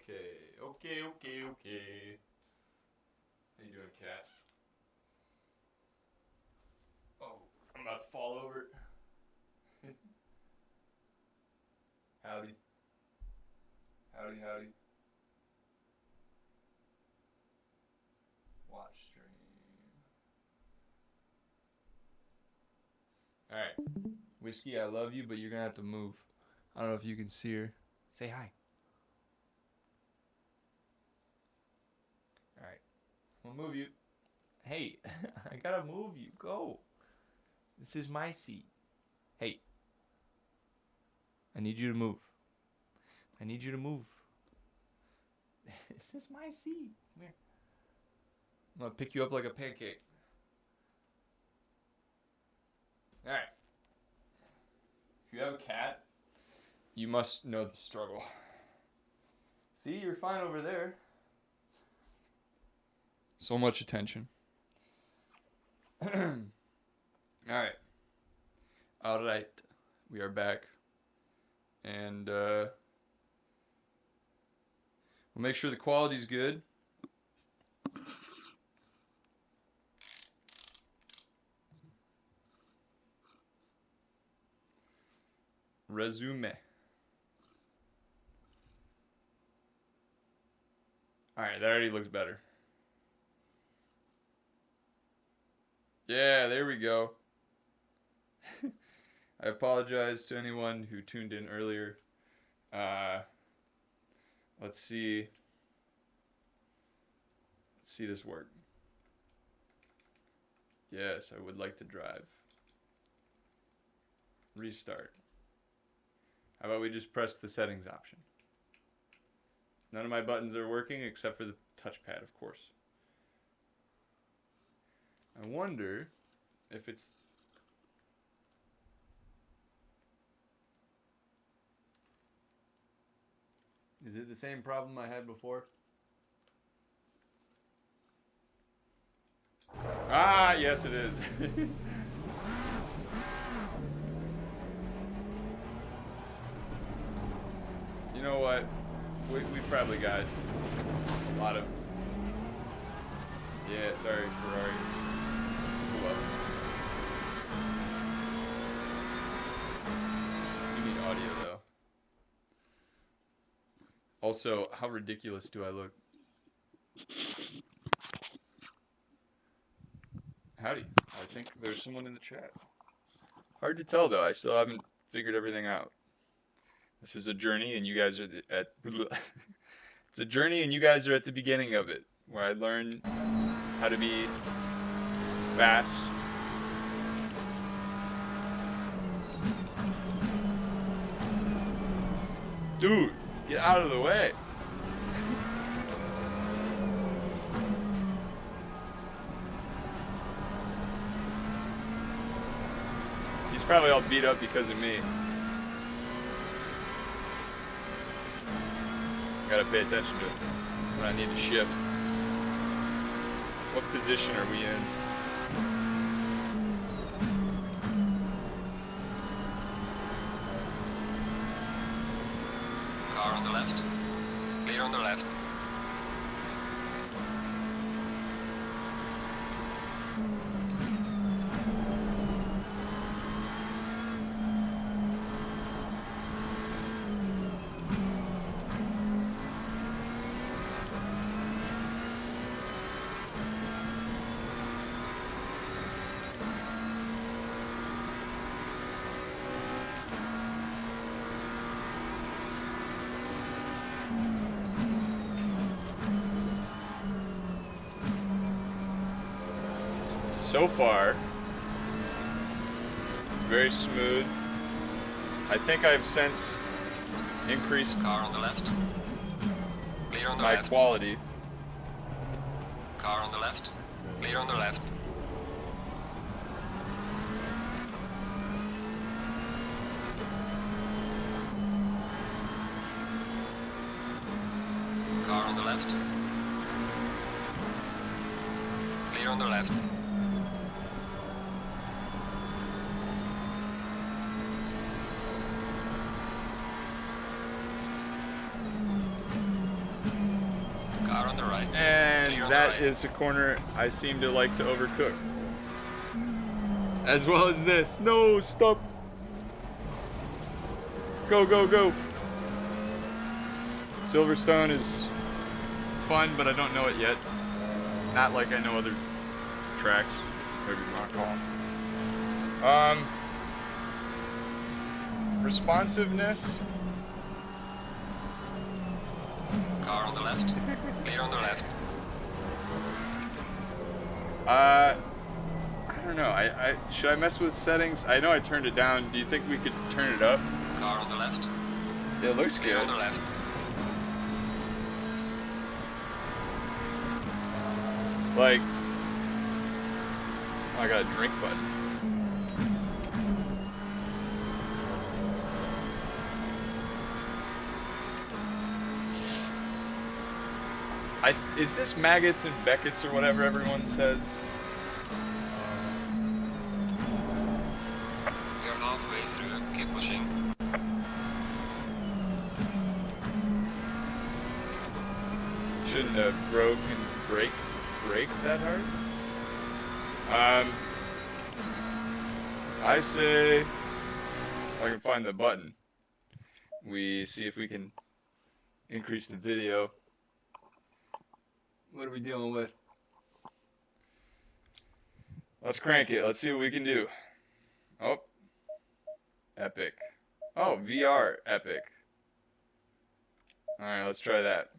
Okay. How you doing, cat? Oh, I'm about to fall over. Howdy. Howdy. Watch stream. Alright. Whiskey, I love you, but you're gonna have to move. I don't know if you can see her. Say hi. Alright. I'll move you. Hey, I gotta move you. Go. This is my seat. Hey. I need you to move. This is my seat. Come here. I'm gonna pick you up like a pancake. Alright. If you have a cat, you must know the struggle. See, you're fine over there. So much attention. Alright. We are back. And we'll make sure the quality's good. Resume. Alright, that already looks better. Yeah, there we go. I apologize to anyone who tuned in earlier. Let's see this work. Yes, I would like to drive. Restart. How about we just press the settings option? None of my buttons are working except for the touchpad, of course. I wonder if it's... Is it the same problem I had before? Ah, yes it is. You know what? We probably got a lot of... Yeah, sorry, Ferrari. Cool. You need audio, though. Also, how ridiculous do I look? Howdy. I think there's someone in the chat. Hard to tell, though. I still haven't figured everything out. This is a journey, and you guys are at... It's a journey, and you guys are at the beginning of it, where I learn how to be fast. Dude, get out of the way. He's probably all beat up because of me. Gotta pay attention to it when I need to shift. What position are we in? Car on the left. Clear on the left. So far, it's very smooth. I think I've since increased Car on the left. Clear on the my left. quality. Car on the left. Clear on the left. Car on the left. Clear on the left. right. And Clear on the that right. is a corner I seem to like to overcook. As well as this. No, stop. Go, go, go. Silverstone is fun, but I don't know it yet. Not like I know other tracks, whatever you want to call them. Responsiveness. Car on the left. Clear on the left. I don't know. I should I mess with settings? I know I turned it down. Do you think we could turn it up? Car on the left. It looks Clear good. on the left. Like, oh, I got a drink button. Is this maggots and Beckett's or whatever everyone says? We are halfway through. Keep pushing. Shouldn't have broken brakes that hard. I say, if I can find the button, we see if we can increase the video. What are we dealing with? Let's crank it. Let's see what we can do. Oh, epic. Oh, VR epic. All right, let's try that.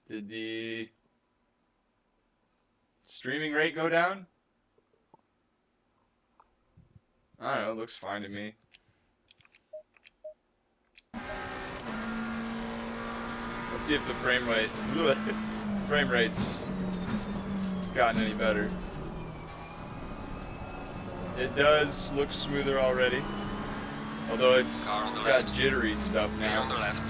Did the streaming rate go down? I don't know, it looks fine to me. Let's see if the frame rate's gotten any better. It does look smoother already. Although it's Car on the got left. jittery stuff Clear on the now. left.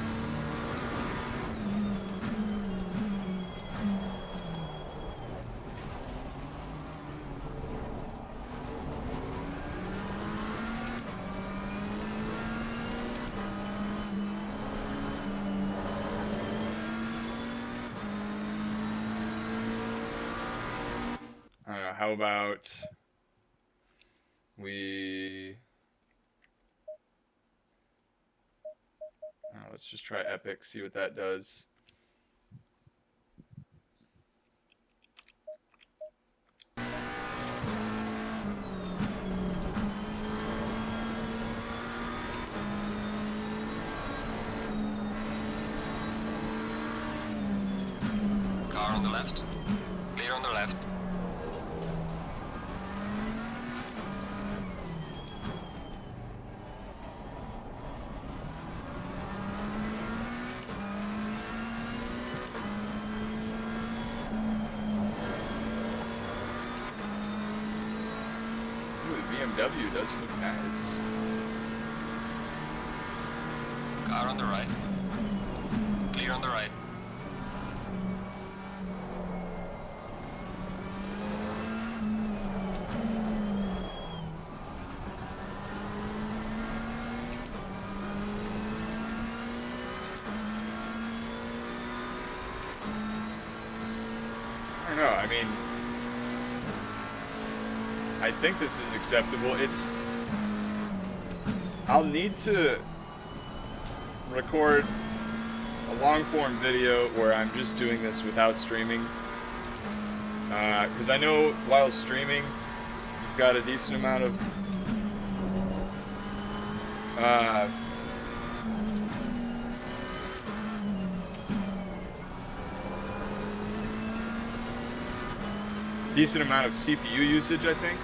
I don't know, how about we... let's just try Epic, see what that does. Car on the left. Clear on the left. Ooh, the BMW does look nice. Car on the right. Clear on the right. I don't know, I mean, I think this is acceptable. I'll need to record a long form video where I'm just doing this without streaming. Because I know while streaming, you've got a decent amount of CPU usage, I think.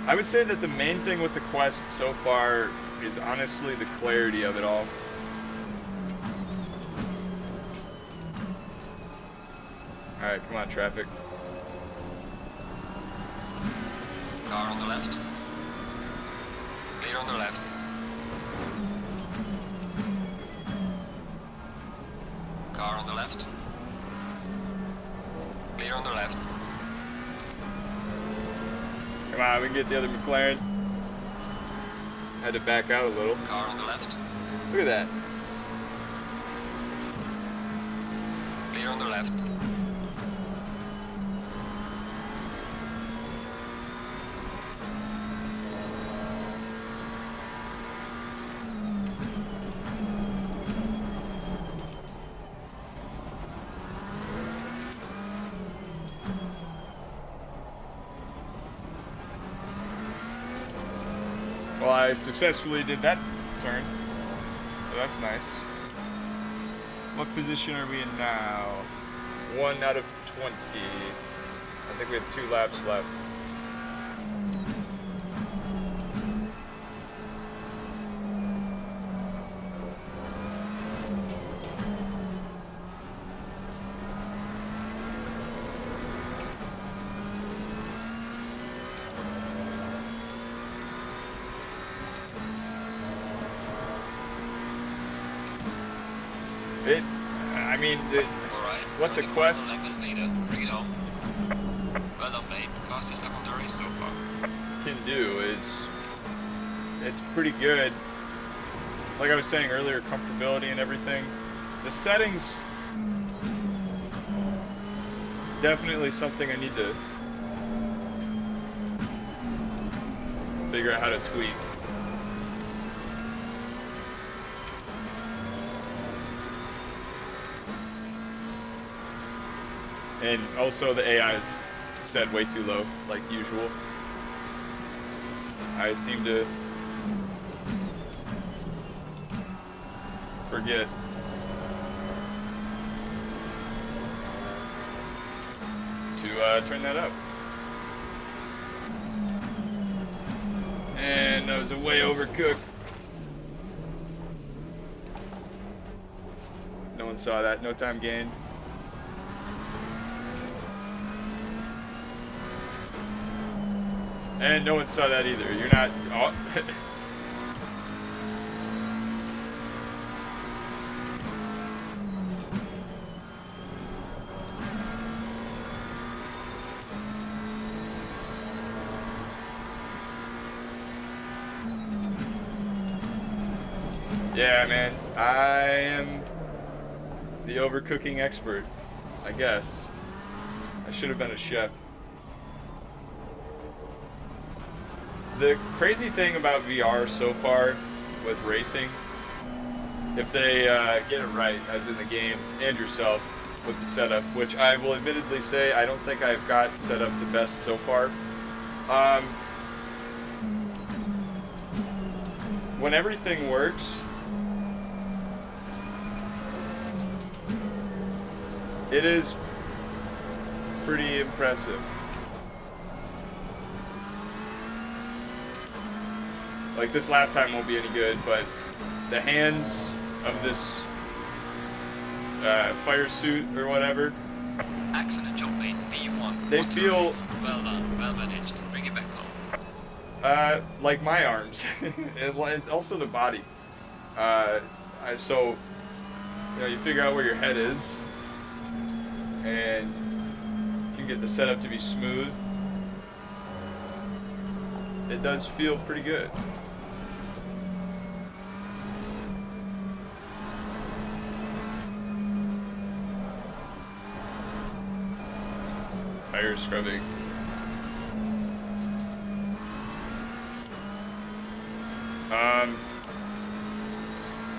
I would say that the main thing with the Quest so far is honestly the clarity of it all. Alright, come on, traffic. Car on the left. Clear on the left. Car on the left. Clear on the left. Come on, we can get the other McLaren. Had to back out a little. Car on the left. Look at that. Clear on the left. Well, I successfully did that turn, so that's nice. What position are we in now? 1 out of 20. I think we have 2 laps left. I mean, what the quest Bring it home. Well done, mate. Fastest lap of the race so far. can do is, it's pretty good. Like I was saying earlier, comfortability and everything. The settings is definitely something I need to figure out how to tweak. And also the AI is set way too low, like usual. I seem to forget. To turn that up. And that was a way overcooked. No one saw that, no time gained. And no one saw that either. You're not. Oh. Yeah, man. I am the overcooking expert, I guess. I should have been a chef. The crazy thing about VR so far with racing, if they get it right, as in the game, and yourself with the setup, which I will admittedly say I don't think I've got set up the best so far. When everything works, it is pretty impressive. Like, this lap time won't be any good, but the hands of this fire suit or whatever, Excellent job, mate. B1. they What a feel race. Well done. Well managed. Bring it back home. like my arms. And also the body. So, you know, you figure out where your head is, and you can get the setup to be smooth. It does feel pretty good. Tire scrubbing.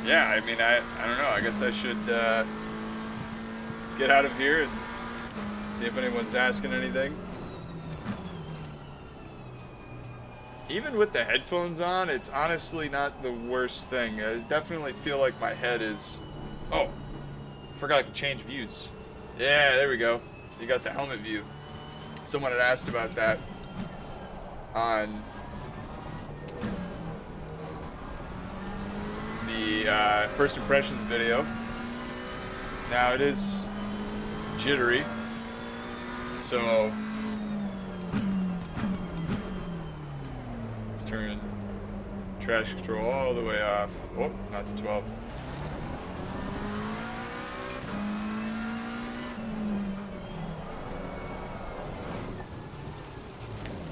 Yeah, I mean, I don't know. I guess I should get out of here and see if anyone's asking anything. Even with the headphones on, it's honestly not the worst thing. I definitely feel like my head is... Oh, forgot I could change views. Yeah, there we go. You got the helmet view. Someone had asked about that on the first impressions video. Now it is jittery, so let's turn trash control all the way off. Oh, not to 12.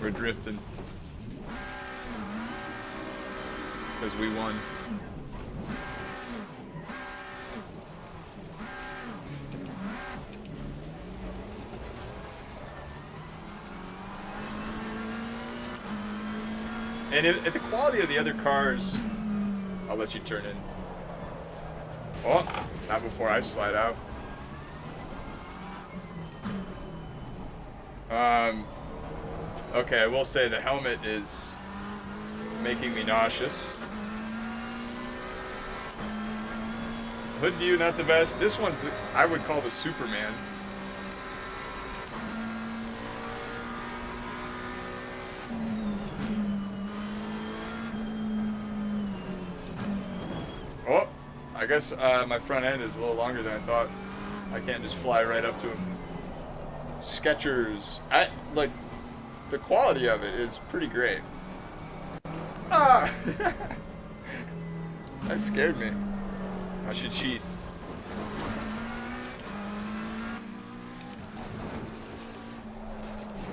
We're drifting because we won. And if the quality of the other cars, I'll let you turn in. Oh, not before I slide out. Okay, I will say the helmet is making me nauseous. Hood view, not the best. This one's, I would call the Superman. Oh, I guess my front end is a little longer than I thought. I can't just fly right up to him. Skechers. Like, the quality of it is pretty great. Ah! That scared me. I should cheat.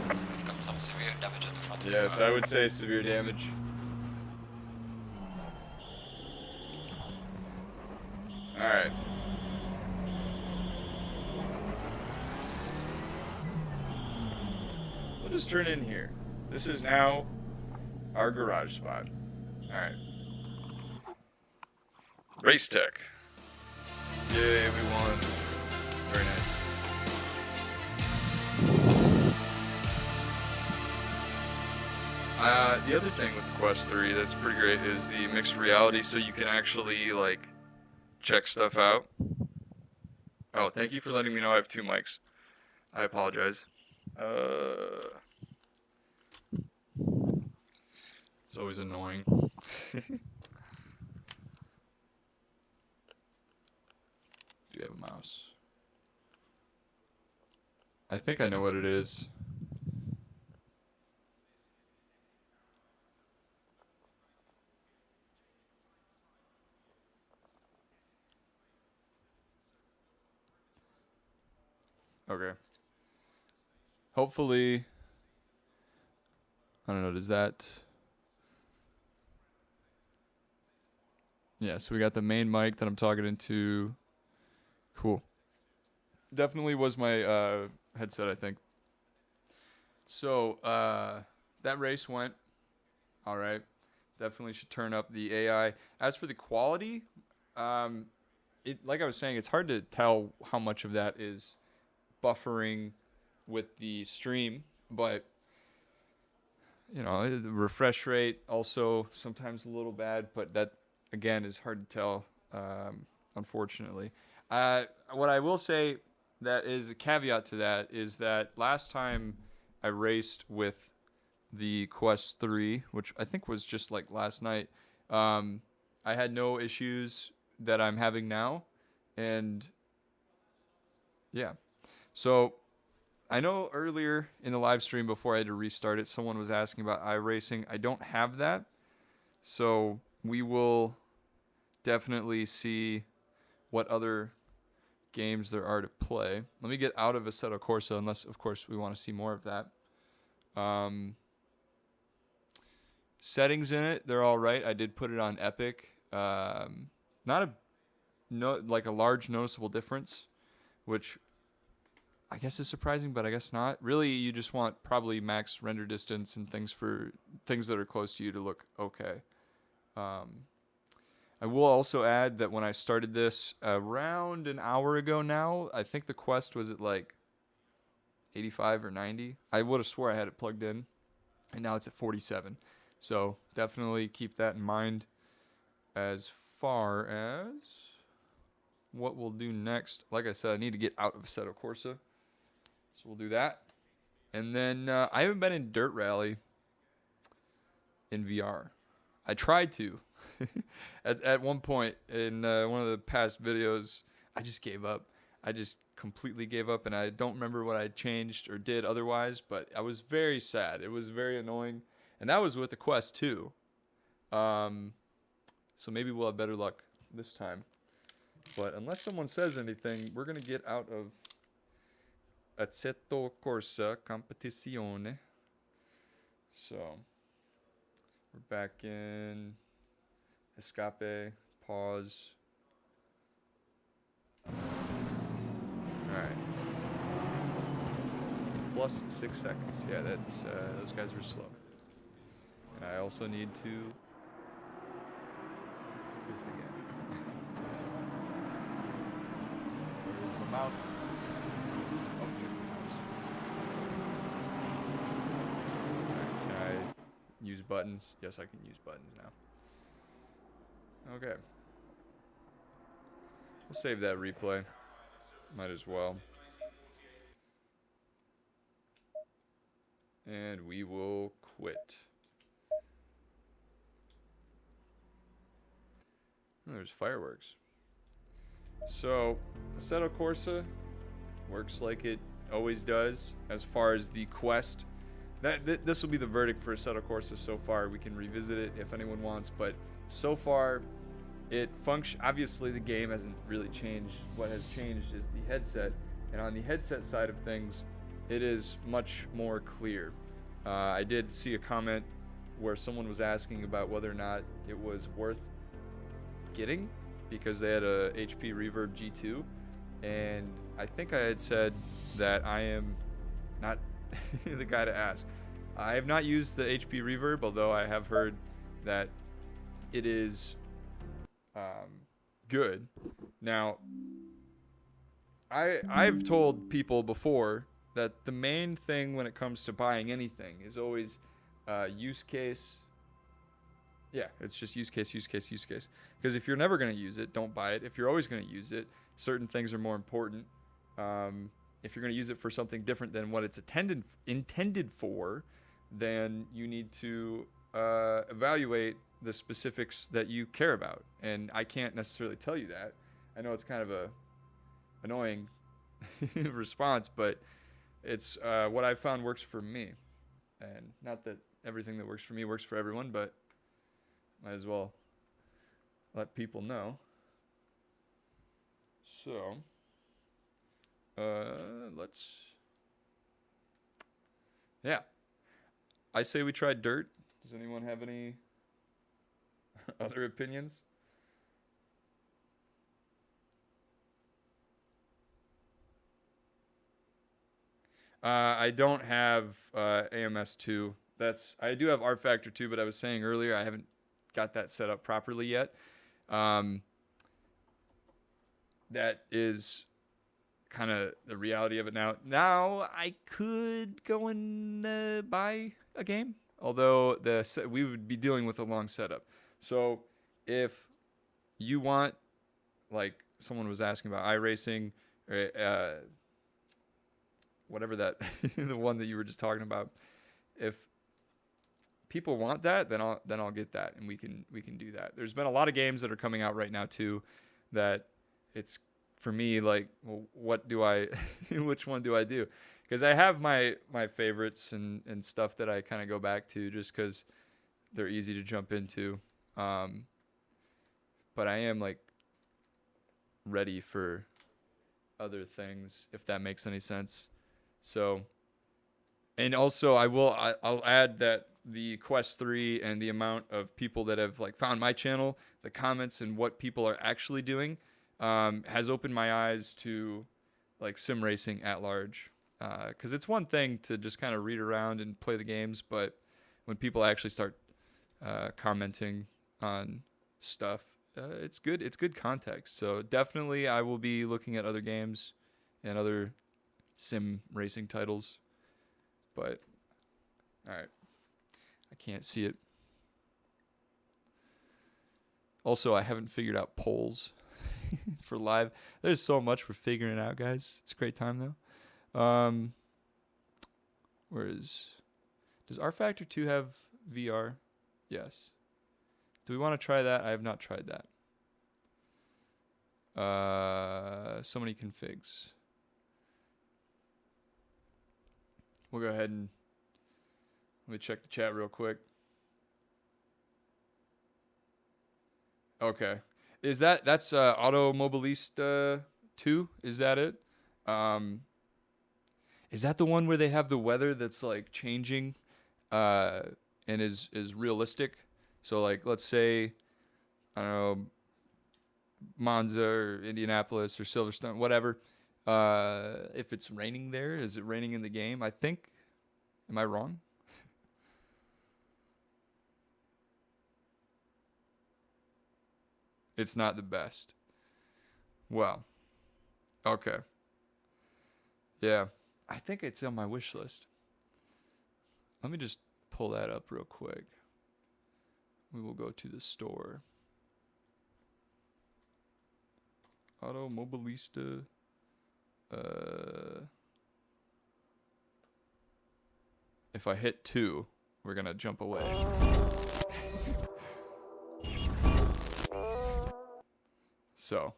We've got some severe damage on the front of the Yes, car. I would say severe damage. Alright. We'll just turn in here. This is now our garage spot. Alright. Race Tech. Yay, we won. Very nice. The other thing with the Quest 3 that's pretty great is the mixed reality, so you can actually, like, check stuff out. Oh, thank you for letting me know I have 2 mics. I apologize. It's always annoying. Do you have a mouse? I think I know what it is. Okay. Hopefully, I don't know, does that... Yeah, so we got the main mic that I'm talking into. Cool. Definitely was my headset, I think. So, that race went all right. Definitely should turn up the AI. As for the quality, like I was saying, it's hard to tell how much of that is buffering with the stream, but you know, the refresh rate also sometimes a little bad, but that again is hard to tell, unfortunately. What I will say that is a caveat to that is that last time I raced with the Quest 3, which I think was just like last night, I had no issues that I'm having now, and yeah. So I know earlier in the live stream before I had to restart it, someone was asking about iRacing. I don't have that, so we will definitely see what other games there are to play. Let me get out of Assetto Corsa, unless, of course, we want to see more of that. Settings in it, they're all right. I did put it on Epic. Not like a large noticeable difference, which I guess is surprising, but I guess not. Really, you just want probably max render distance and things that are close to you to look okay. I will also add that when I started this around an hour ago now, I think the Quest was at like 85 or 90. I would have swore I had it plugged in, and now it's at 47. So definitely keep that in mind as far as what we'll do next. Like I said, I need to get out of Assetto Corsa. So we'll do that. And then I haven't been in Dirt Rally in VR. I tried to. at one point in one of the past videos, I just gave up. I just completely gave up, and I don't remember what I changed or did otherwise, but I was very sad. It was very annoying. And that was with the Quest 2. So maybe we'll have better luck this time. But unless someone says anything, we're going to get out of Assetto Corsa Competizione. So we're back in Escape, pause. Alright. Plus 6 seconds. Yeah, that's those guys were slow. And I also need to do this again. Where's the mouse? Oh, there's the mouse. Can I use buttons? Yes, I can use buttons now. Okay. We'll save that replay. Might as well. And we will quit. Oh, there's fireworks. So, Assetto Corsa works like it always does as far as the quest. This will be the verdict for Assetto Corsa so far. We can revisit it if anyone wants, but so far it functions. Obviously, the game hasn't really changed. What has changed is the headset, and on the headset side of things, it is much more clear. I did see a comment where someone was asking about whether or not it was worth getting because they had a HP Reverb G2, and I think I had said that I am not the guy to ask. I have not used the HP Reverb, although I have heard that it is good. Now, I've told people before that the main thing when it comes to buying anything is always use case. Yeah, it's just use case, use case, use case. Because if you're never going to use it, don't buy it. If you're always going to use it, certain things are more important. If you're going to use it for something different than what it's intended for, then you need to evaluate the specifics that you care about. And I can't necessarily tell you that. I know it's kind of a annoying response, but it's what I found works for me. And not that everything that works for me works for everyone, but might as well let people know. So, yeah. I say we try dirt. Does anyone have any other opinions? I don't have AMS2. I do have R Factor 2, but I was saying earlier I haven't got that set up properly yet. That is kind of the reality of it now. Now I could go and buy a game, although we would be dealing with a long setup. So if you want, like someone was asking about iRacing, or whatever that the one that you were just talking about, if people want that, then I'll get that, and we can do that. There's been a lot of games that are coming out right now too, that it's for me like, well, what do I, which one do I do? Because I have my favorites and stuff that I kind of go back to just because they're easy to jump into. But I am like ready for other things, if that makes any sense. So, and also I'll add that the Quest 3 and the amount of people that have like found my channel, the comments and what people are actually doing, has opened my eyes to like sim racing at large. Because it's one thing to just kind of read around and play the games, but when people actually start commenting on stuff, it's good. It's good context. So definitely, I will be looking at other games and other sim racing titles. But all right, I can't see it. Also, I haven't figured out polls for live. There's so much we're figuring out, guys. It's a great time though. Does R Factor 2 have VR? Yes. Do we want to try that? I have not tried that. So many configs. We'll go ahead and let me check the chat real quick. Okay. That's Automobilista 2? Is that it? Is that the one where they have the weather that's like changing and is realistic? So like let's say, I don't know, Monza or Indianapolis or Silverstone, whatever. If it's raining there, is it raining in the game? I think. Am I wrong? it's not the best. Well, okay. Yeah, I think it's on my wish list. Let me just pull that up real quick. We will go to the store. Automobilista. If I hit 2, we're gonna jump away. So,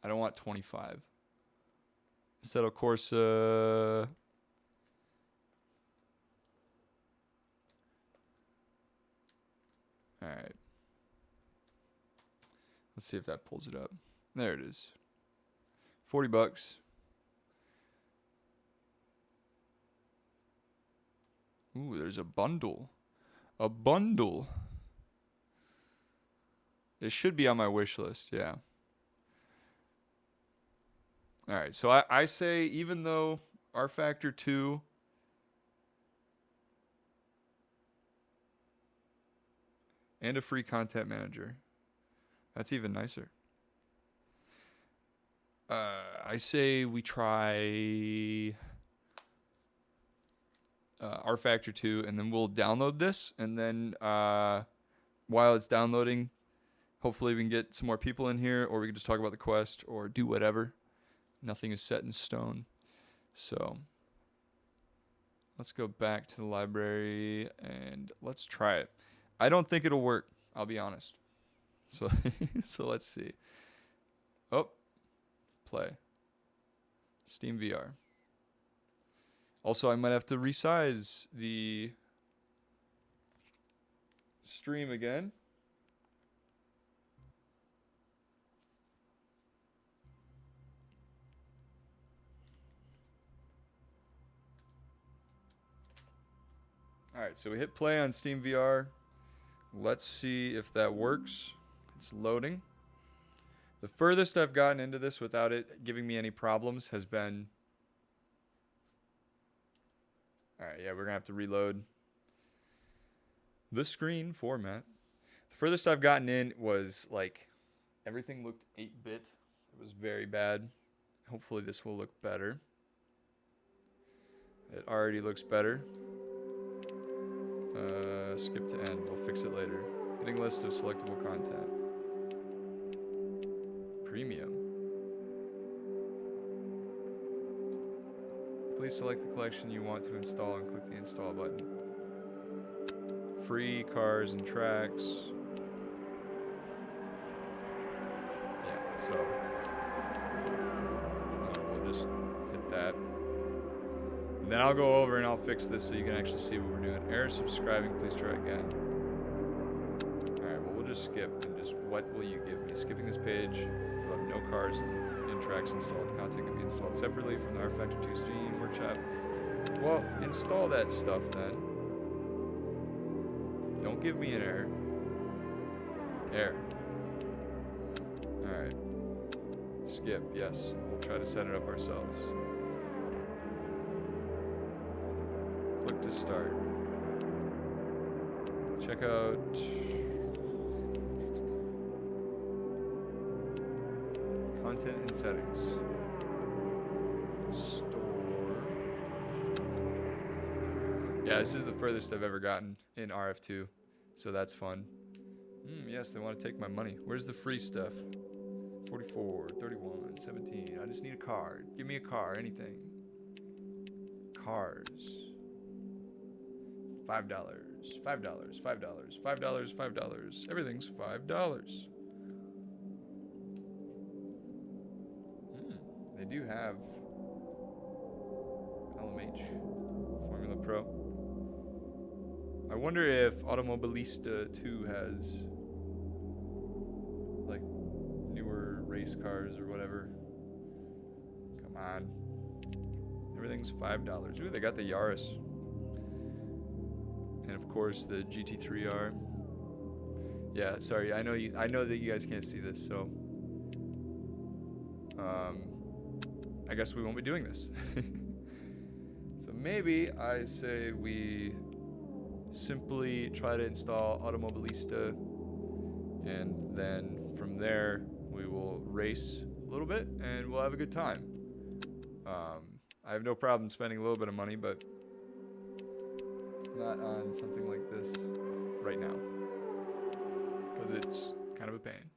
I don't want 25. Assetto Corsa. All right. Let's see if that pulls it up. There it is. $40. Ooh, there's a bundle. A bundle. It should be on my wish list, yeah. All right, so I say even though R Factor 2 and a free content manager, that's even nicer. I say we try R Factor 2, and then we'll download this, and then while it's downloading, hopefully we can get some more people in here, or we can just talk about the quest, or do whatever. Nothing is set in stone. So let's go back to the library, and let's try it. I don't think it'll work, I'll be honest. So, so let's see. Oh, play. Steam VR. Also, I might have to resize the stream again. All right, so we hit play on Steam VR. Let's see if that works. It's loading. The furthest I've gotten into this without it giving me any problems has been... All right, yeah, we're going to have to reload the screen format. The furthest I've gotten in was like everything looked 8-bit. It was very bad. Hopefully this will look better. It already looks better. Skip to end. We'll fix it later. Getting list of selectable content. Premium. Please select the collection you want to install and click the install button. Free cars and tracks. Yeah, so we'll just hit that. And then I'll go over and I'll fix this so you can actually see what we're doing. Error subscribing, please try again. Alright, well we'll just skip and just what will you give me? Skipping this page, we'll have no cars and tracks installed. Content can be installed separately from the R Factor 2 Steam Workshop. Well, install that stuff then. Don't give me an error. Error. Alright. Skip, yes. We'll try to set it up ourselves. Click to start. Check out content and settings. Store. Yeah, this is the furthest I've ever gotten in RF2, so that's fun. Yes, they want to take my money. Where's the free stuff? 44, 31, 17. I just need a card. Give me a car, anything. Cars. $5, $5, $5, $5, $5. Everything's $5. They do have LMH, Formula Pro. I wonder if Automobilista 2 has like newer race cars or whatever. Come on. Everything's $5. Ooh, they got the Yaris. And of course the GT3R. Yeah, sorry, I know that you guys can't see this, so I guess we won't be doing this. So maybe I say we simply try to install Automobilista and then from there, we will race a little bit and we'll have a good time. I have no problem spending a little bit of money, but not on something like this right now because it's kind of a pain.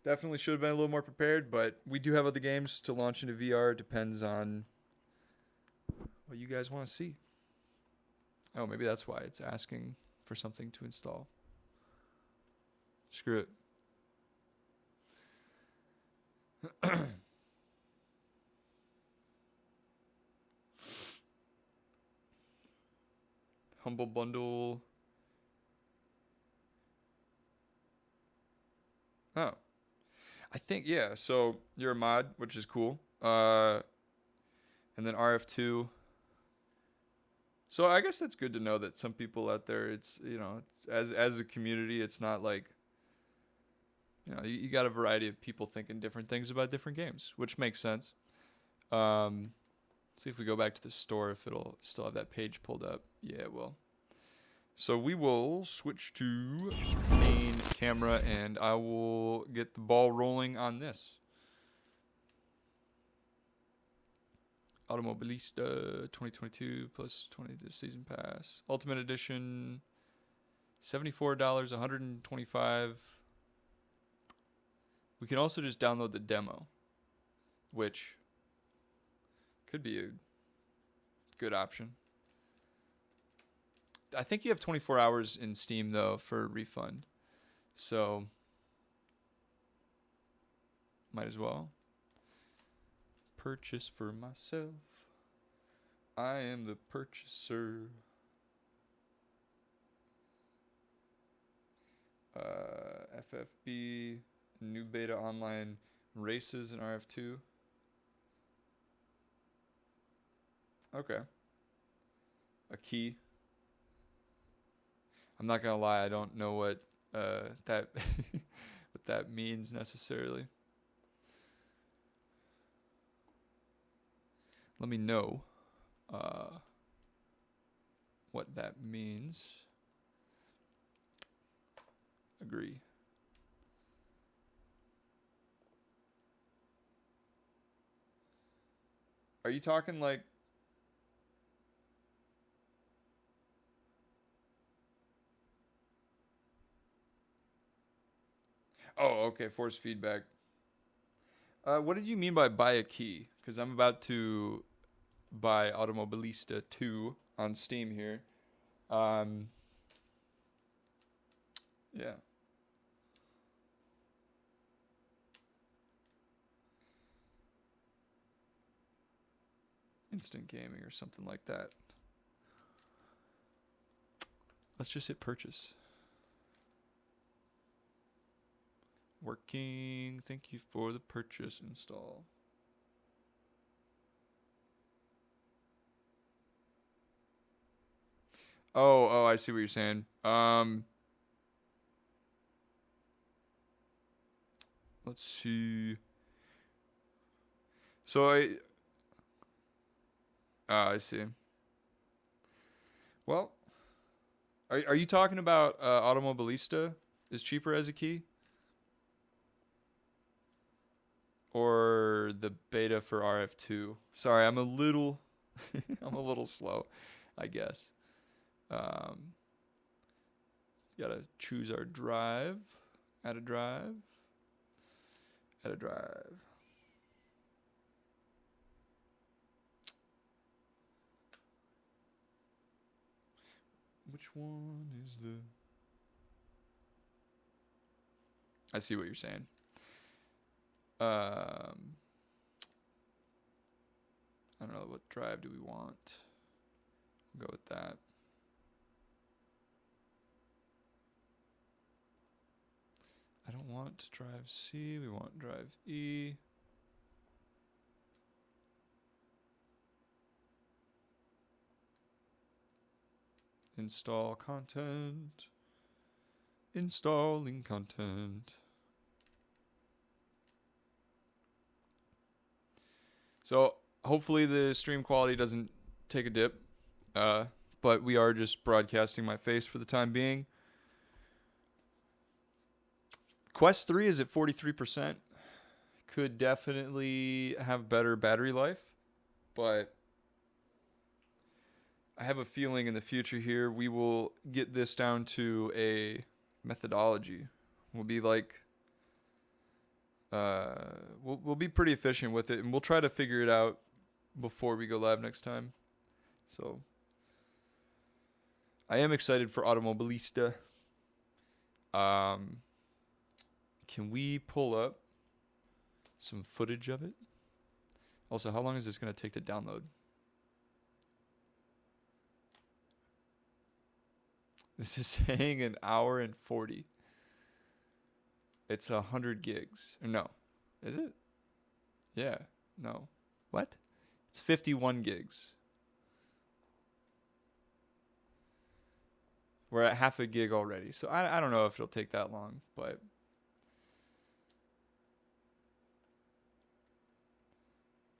Definitely should have been a little more prepared, but we do have other games to launch into VR. Depends on what you guys want to see. Oh, maybe that's why it's asking for something to install. Screw it. Humble Bundle. Oh. I think, yeah, so you're a mod, which is cool. And then RF2. So I guess that's good to know that some people out there, it's, it's, as a community, it's not like, you got a variety of people thinking different things about different games, which makes sense. See if we go back to the store, if it'll still have that page pulled up. Yeah, it will. So we will switch to main camera, and I will get the ball rolling on this. Automobilista 2022 plus 20 the season pass. Ultimate Edition, $74, $125. We can also just download the demo, which could be a good option. I think you have 24 hours in Steam, though, for a refund. So, might as well. Purchase for myself. I am the purchaser. FFB, new beta online races in RF2. Okay. A key. I'm not gonna lie, I don't know what that what that means necessarily. Let me know what that means. Agree. Are you talking like Oh, okay, force feedback. What did you mean by buy a key? Because I'm about to buy Automobilista 2 on Steam here. Yeah. Instant gaming or something like that. Let's just hit purchase. Working. Thank you for the purchase install. Oh, I see what you're saying. Let's see. So I see. Well, are you talking about Automobilista is cheaper as a key? Or the beta for RF2? Sorry, I'm a little I'm a little slow, I guess. Gotta choose our drive. Add a drive. Add a drive. Which one is the... I see what you're saying. I don't know, what drive do we want? We'll go with that. I don't want drive C, we want drive E. Install content. Installing content. So hopefully the stream quality doesn't take a dip, but we are just broadcasting my face for the time being. Quest 3 is at 43%. Could definitely have better battery life, but I have a feeling in the future here we will get this down to a methodology. We'll be like, we'll be pretty efficient with it, and we'll try to figure it out before we go live next time. So I am excited for Automobilista. Can we pull up some footage of it? Also, how long is this going to take to download? This is saying an hour and 40. It's 100 gigs. Or no. Is it? Yeah. No. What? It's 51 gigs. We're at half a gig already. So I don't know if it'll take that long, but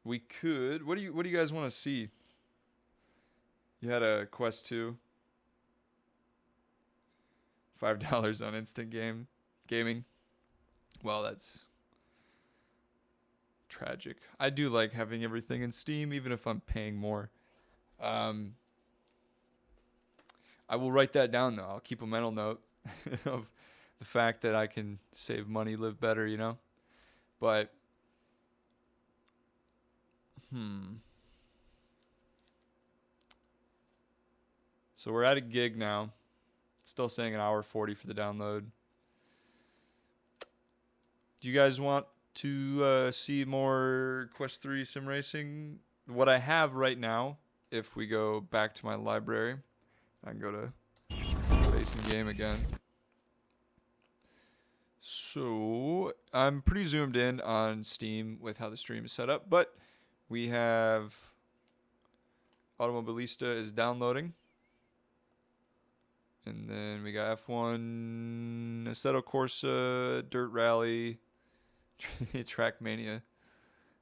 we could. What do you guys want to see? You had a Quest 2. $5 on instant gaming. Well, that's tragic. I do like having everything in Steam, even if I'm paying more. I will write that down, though. I'll keep a mental note of the fact that I can save money, live better, you know? But, So we're at a gig now. It's still saying an hour 40 for the download. Do you guys want to see more Quest 3 sim racing? What I have right now, if we go back to my library, I can go to racing game again. So I'm pretty zoomed in on Steam with how the stream is set up, but we have Automobilista is downloading. And then we got F1, Assetto Corsa, Dirt Rally, Trackmania.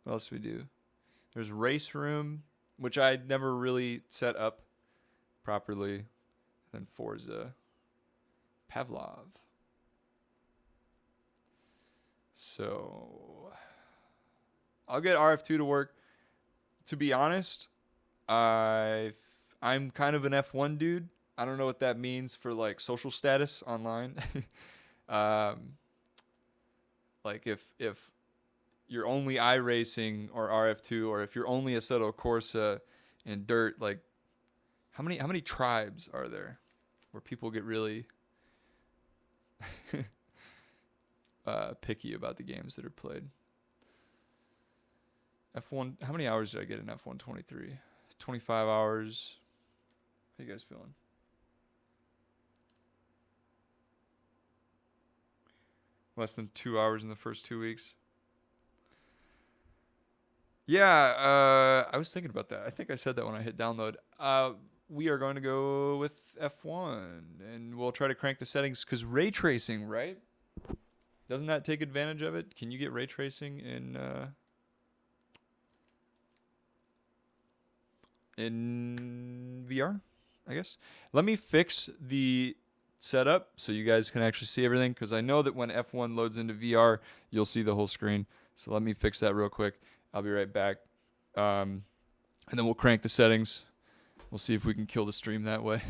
What else do we do? There's Race Room, which I never really set up properly. And then Forza, Pavlov. So I'll get RF2 to work. To be honest, I'm kind of an F1 dude. I don't know what that means for like social status online. Like if you're only iRacing or RF2, or if you're only Assetto Corsa and Dirt, like how many tribes are there where people get really picky about the games that are played? F1, how many hours did I get in F1 23? 25 hours. How you guys feeling? Less than 2 hours in the first 2 weeks. Yeah, I was thinking about that. I think I said that when I hit download. We are going to go with F1, and we'll try to crank the settings, because ray tracing, right? Doesn't that take advantage of it? Can you get ray tracing in VR, I guess? Let me fix the setup so you guys can actually see everything, because I know that when F1 loads into VR, you'll see the whole screen. So let me fix that real quick. I'll be right back. And then we'll crank the settings. We'll see if we can kill the stream that way.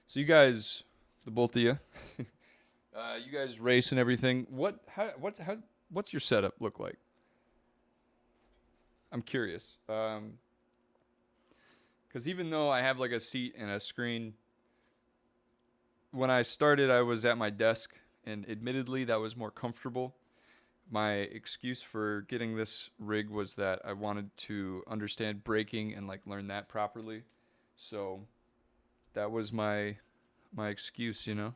So you guys, the both of you, you guys race and everything. What's your setup look like? I'm curious. Because even though I have like a seat and a screen, when I started, I was at my desk, and admittedly, that was more comfortable. My excuse for getting this rig was that I wanted to understand braking and like learn that properly. So that was my excuse, you know.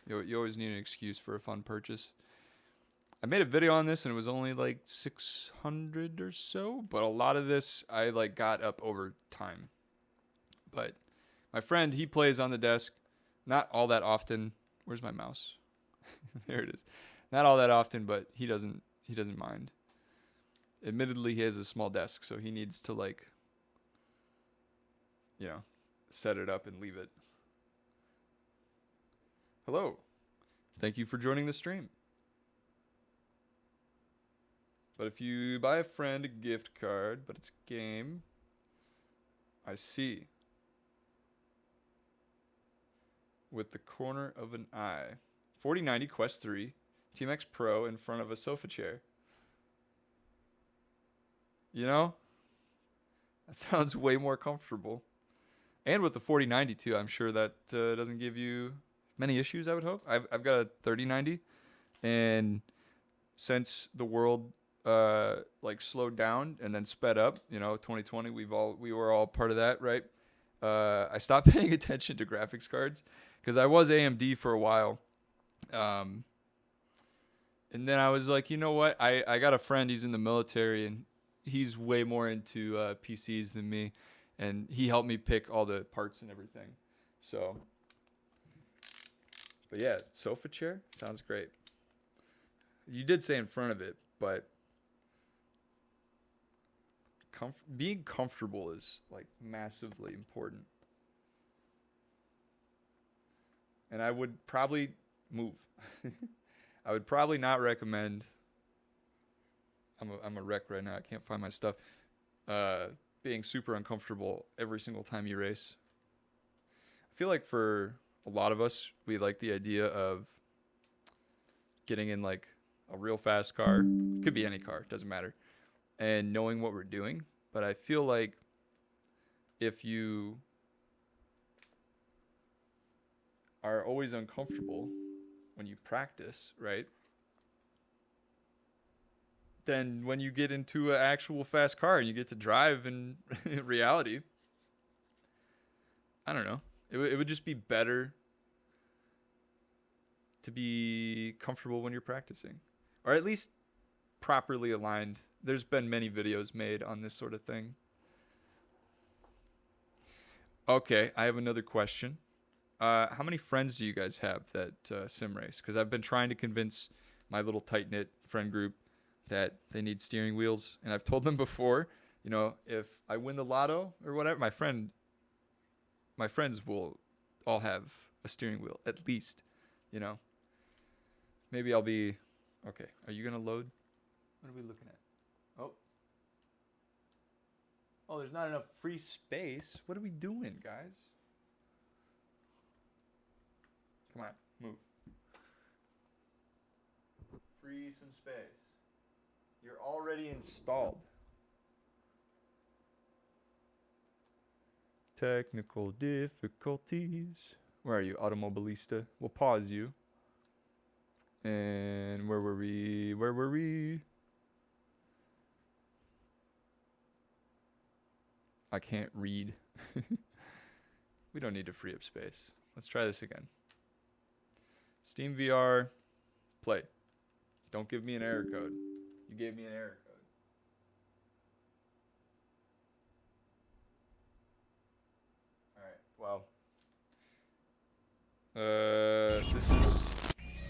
You always need an excuse for a fun purchase. I made a video on this and it was only like 600 or so, but a lot of this I like got up over time. But my friend, he plays on the desk, not all that often. Where's my mouse? There it is. Not all that often, but he doesn't mind. Admittedly, he has a small desk, so he needs to like, you know, set it up and leave it. Hello. Thank you for joining the stream. But if you buy a friend a gift card, but it's a game, I see. With the corner of an eye. 4090 Quest 3, TMX Pro in front of a sofa chair. You know? That sounds way more comfortable. And with the 4090 too, I'm sure that doesn't give you many issues, I would hope. I've got a 3090, and since the world like slowed down and then sped up, you know, 2020, we were all part of that, right? I stopped paying attention to graphics cards because I was AMD for a while. And then I was like, you know what? I got a friend, he's in the military, and he's way more into PCs than me, and he helped me pick all the parts and everything. So, but yeah, sofa chair sounds great. You did say in front of it, but being comfortable is like massively important. And I would probably move. I would probably not recommend. I'm a wreck right now. I can't find my stuff. Being super uncomfortable every single time you race. I feel like for a lot of us, we like the idea of getting in like a real fast car. Could be any car, doesn't matter. And knowing what we're doing. But I feel like if you are always uncomfortable when you practice, right? Then when you get into an actual fast car and you get to drive in reality, I don't know. It would just be better to be comfortable when you're practicing. Or at least properly aligned. There's been many videos made on this sort of thing. Okay, I have another question. How many friends do you guys have that sim race? Because I've been trying to convince my little tight-knit friend group that they need steering wheels. And I've told them before, you know, if I win the lotto or whatever, my friends will all have a steering wheel, at least, you know. Maybe I'll be, okay, are you going to load? What are we looking at? Oh, there's not enough free space. What are we doing, guys? Come on, move. Free some space. You're already installed. Technical difficulties. Where are you, Automobilista? We'll pause you. And where were we? I can't read. We don't need to free up space. Let's try this again. Steam VR, play. Don't give me an error code. You gave me an error code. Alright, well. This is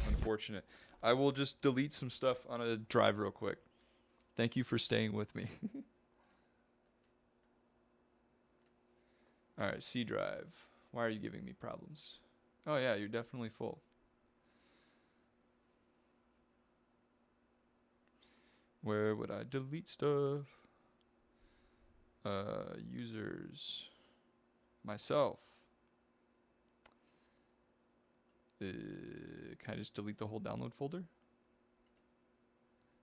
unfortunate. I will just delete some stuff on a drive real quick. Thank you for staying with me. Alright, C drive. Why are you giving me problems? Oh yeah, you're definitely full. Where would I delete stuff? Users. Myself. Can I just delete the whole download folder?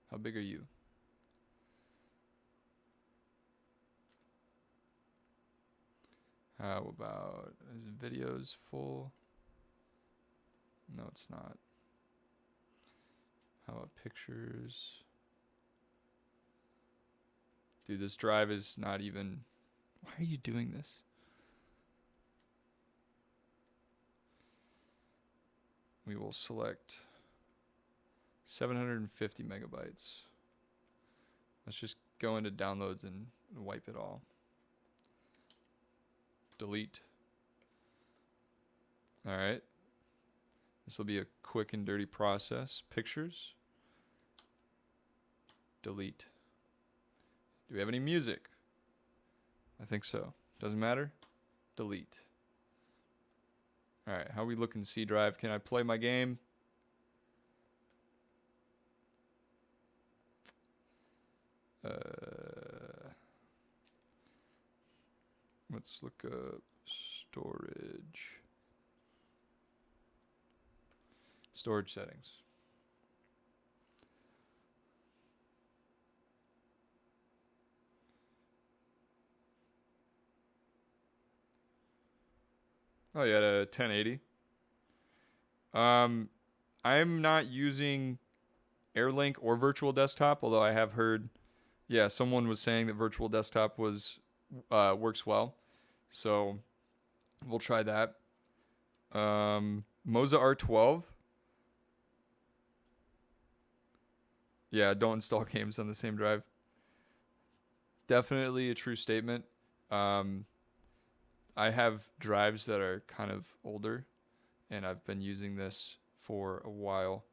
How big are you? How about, is videos full? No, it's not. How about pictures? Dude, this drive is not even, why are you doing this? we will select 750 megabytes. Let's just go into downloads and wipe it all. Delete. All right. This will be a quick and dirty process. Pictures. Delete. Do we have any music? I think so. Doesn't matter. Delete. All right. How we look in C drive? Can I play my game? Let's look up storage. Storage settings. Oh, yeah, 1080. I'm not using AirLink or Virtual Desktop, although I have heard, yeah, someone was saying that Virtual Desktop works well, so we'll try that. Moza R12. Yeah, don't install games on the same drive. Definitely a true statement. I have drives that are kind of older, and I've been using this for a while,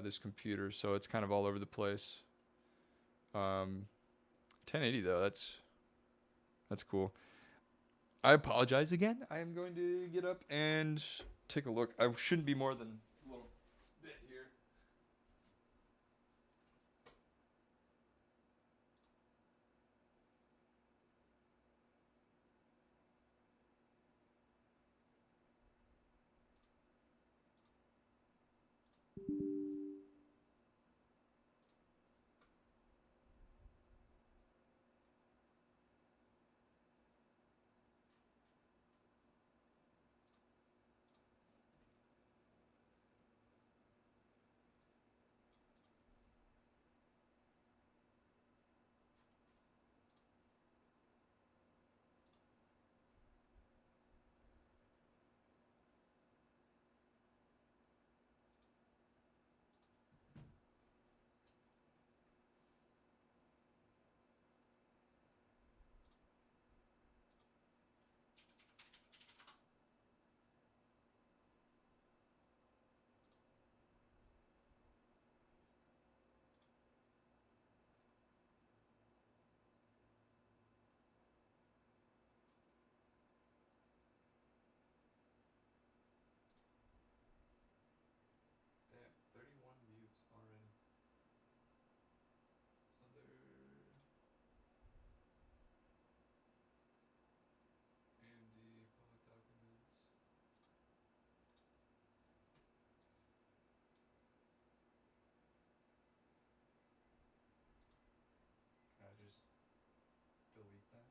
this computer, so it's kind of all over the place. 1080 though, that's cool. I apologize again. I am going to get up and take a look. I shouldn't be more than a little bit here. Damn, 31 views already. Other AMD public documents. Can I just delete that?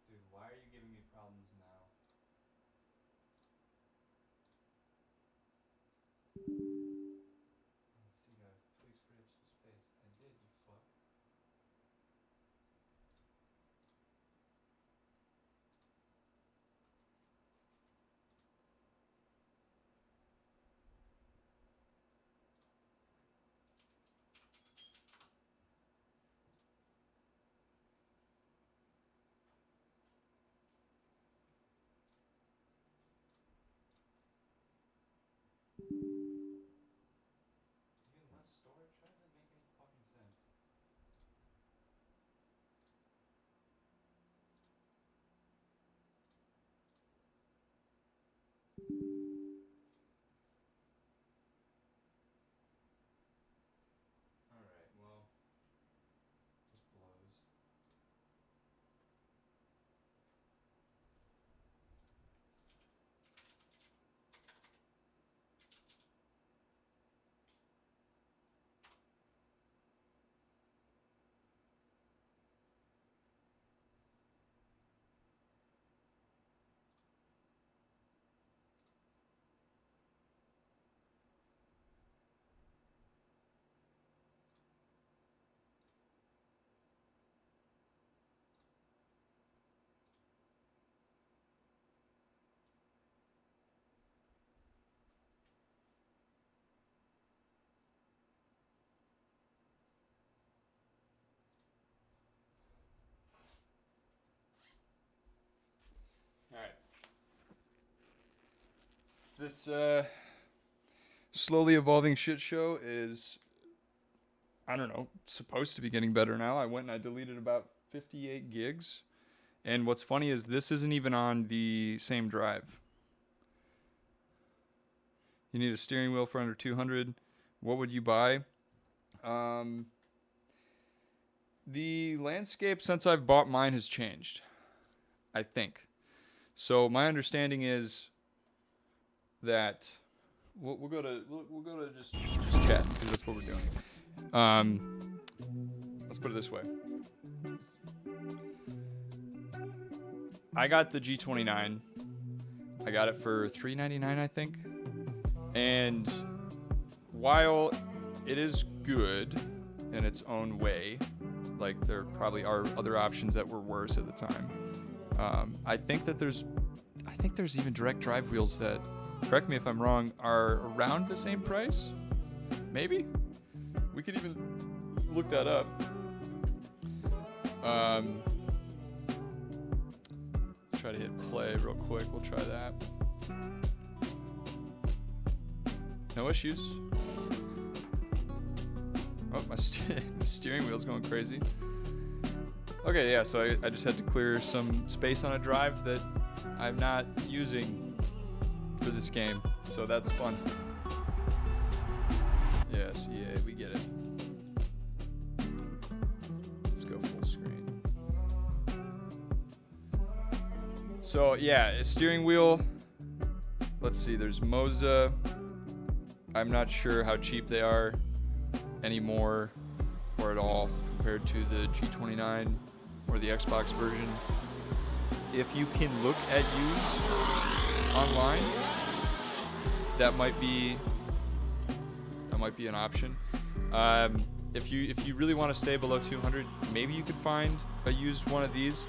Dude, why are you giving me problems now? Let's see, guys. Please free up some space. I did, you fuck. This slowly evolving shit show is, I don't know, supposed to be getting better now. I went and I deleted about 58 gigs. And what's funny is this isn't even on the same drive. You need a steering wheel for under 200. What would you buy? The landscape since I've bought mine has changed, I think. So my understanding is that we'll go to just chat because that's what we're doing. Let's put it this way. I got the G29. I got it for $399, I think. And while it is good in its own way, like there probably are other options that were worse at the time. I think there's even direct drive wheels that, correct me if I'm wrong, are around the same price. Maybe we could even look that up. Try to hit play real quick. We'll try that. No issues. Oh, my steering wheel's going crazy. Okay, yeah, so I just had to clear some space on a drive that I'm not using for this game. So that's fun. Yes, EA, we get it. Let's go full screen. So, yeah, a steering wheel. Let's see, there's Moza. I'm not sure how cheap they are anymore or at all compared to the G29 or the Xbox version. If you can look at used online, that might be an option. If you really want to stay below 200, maybe you could find a used one of these.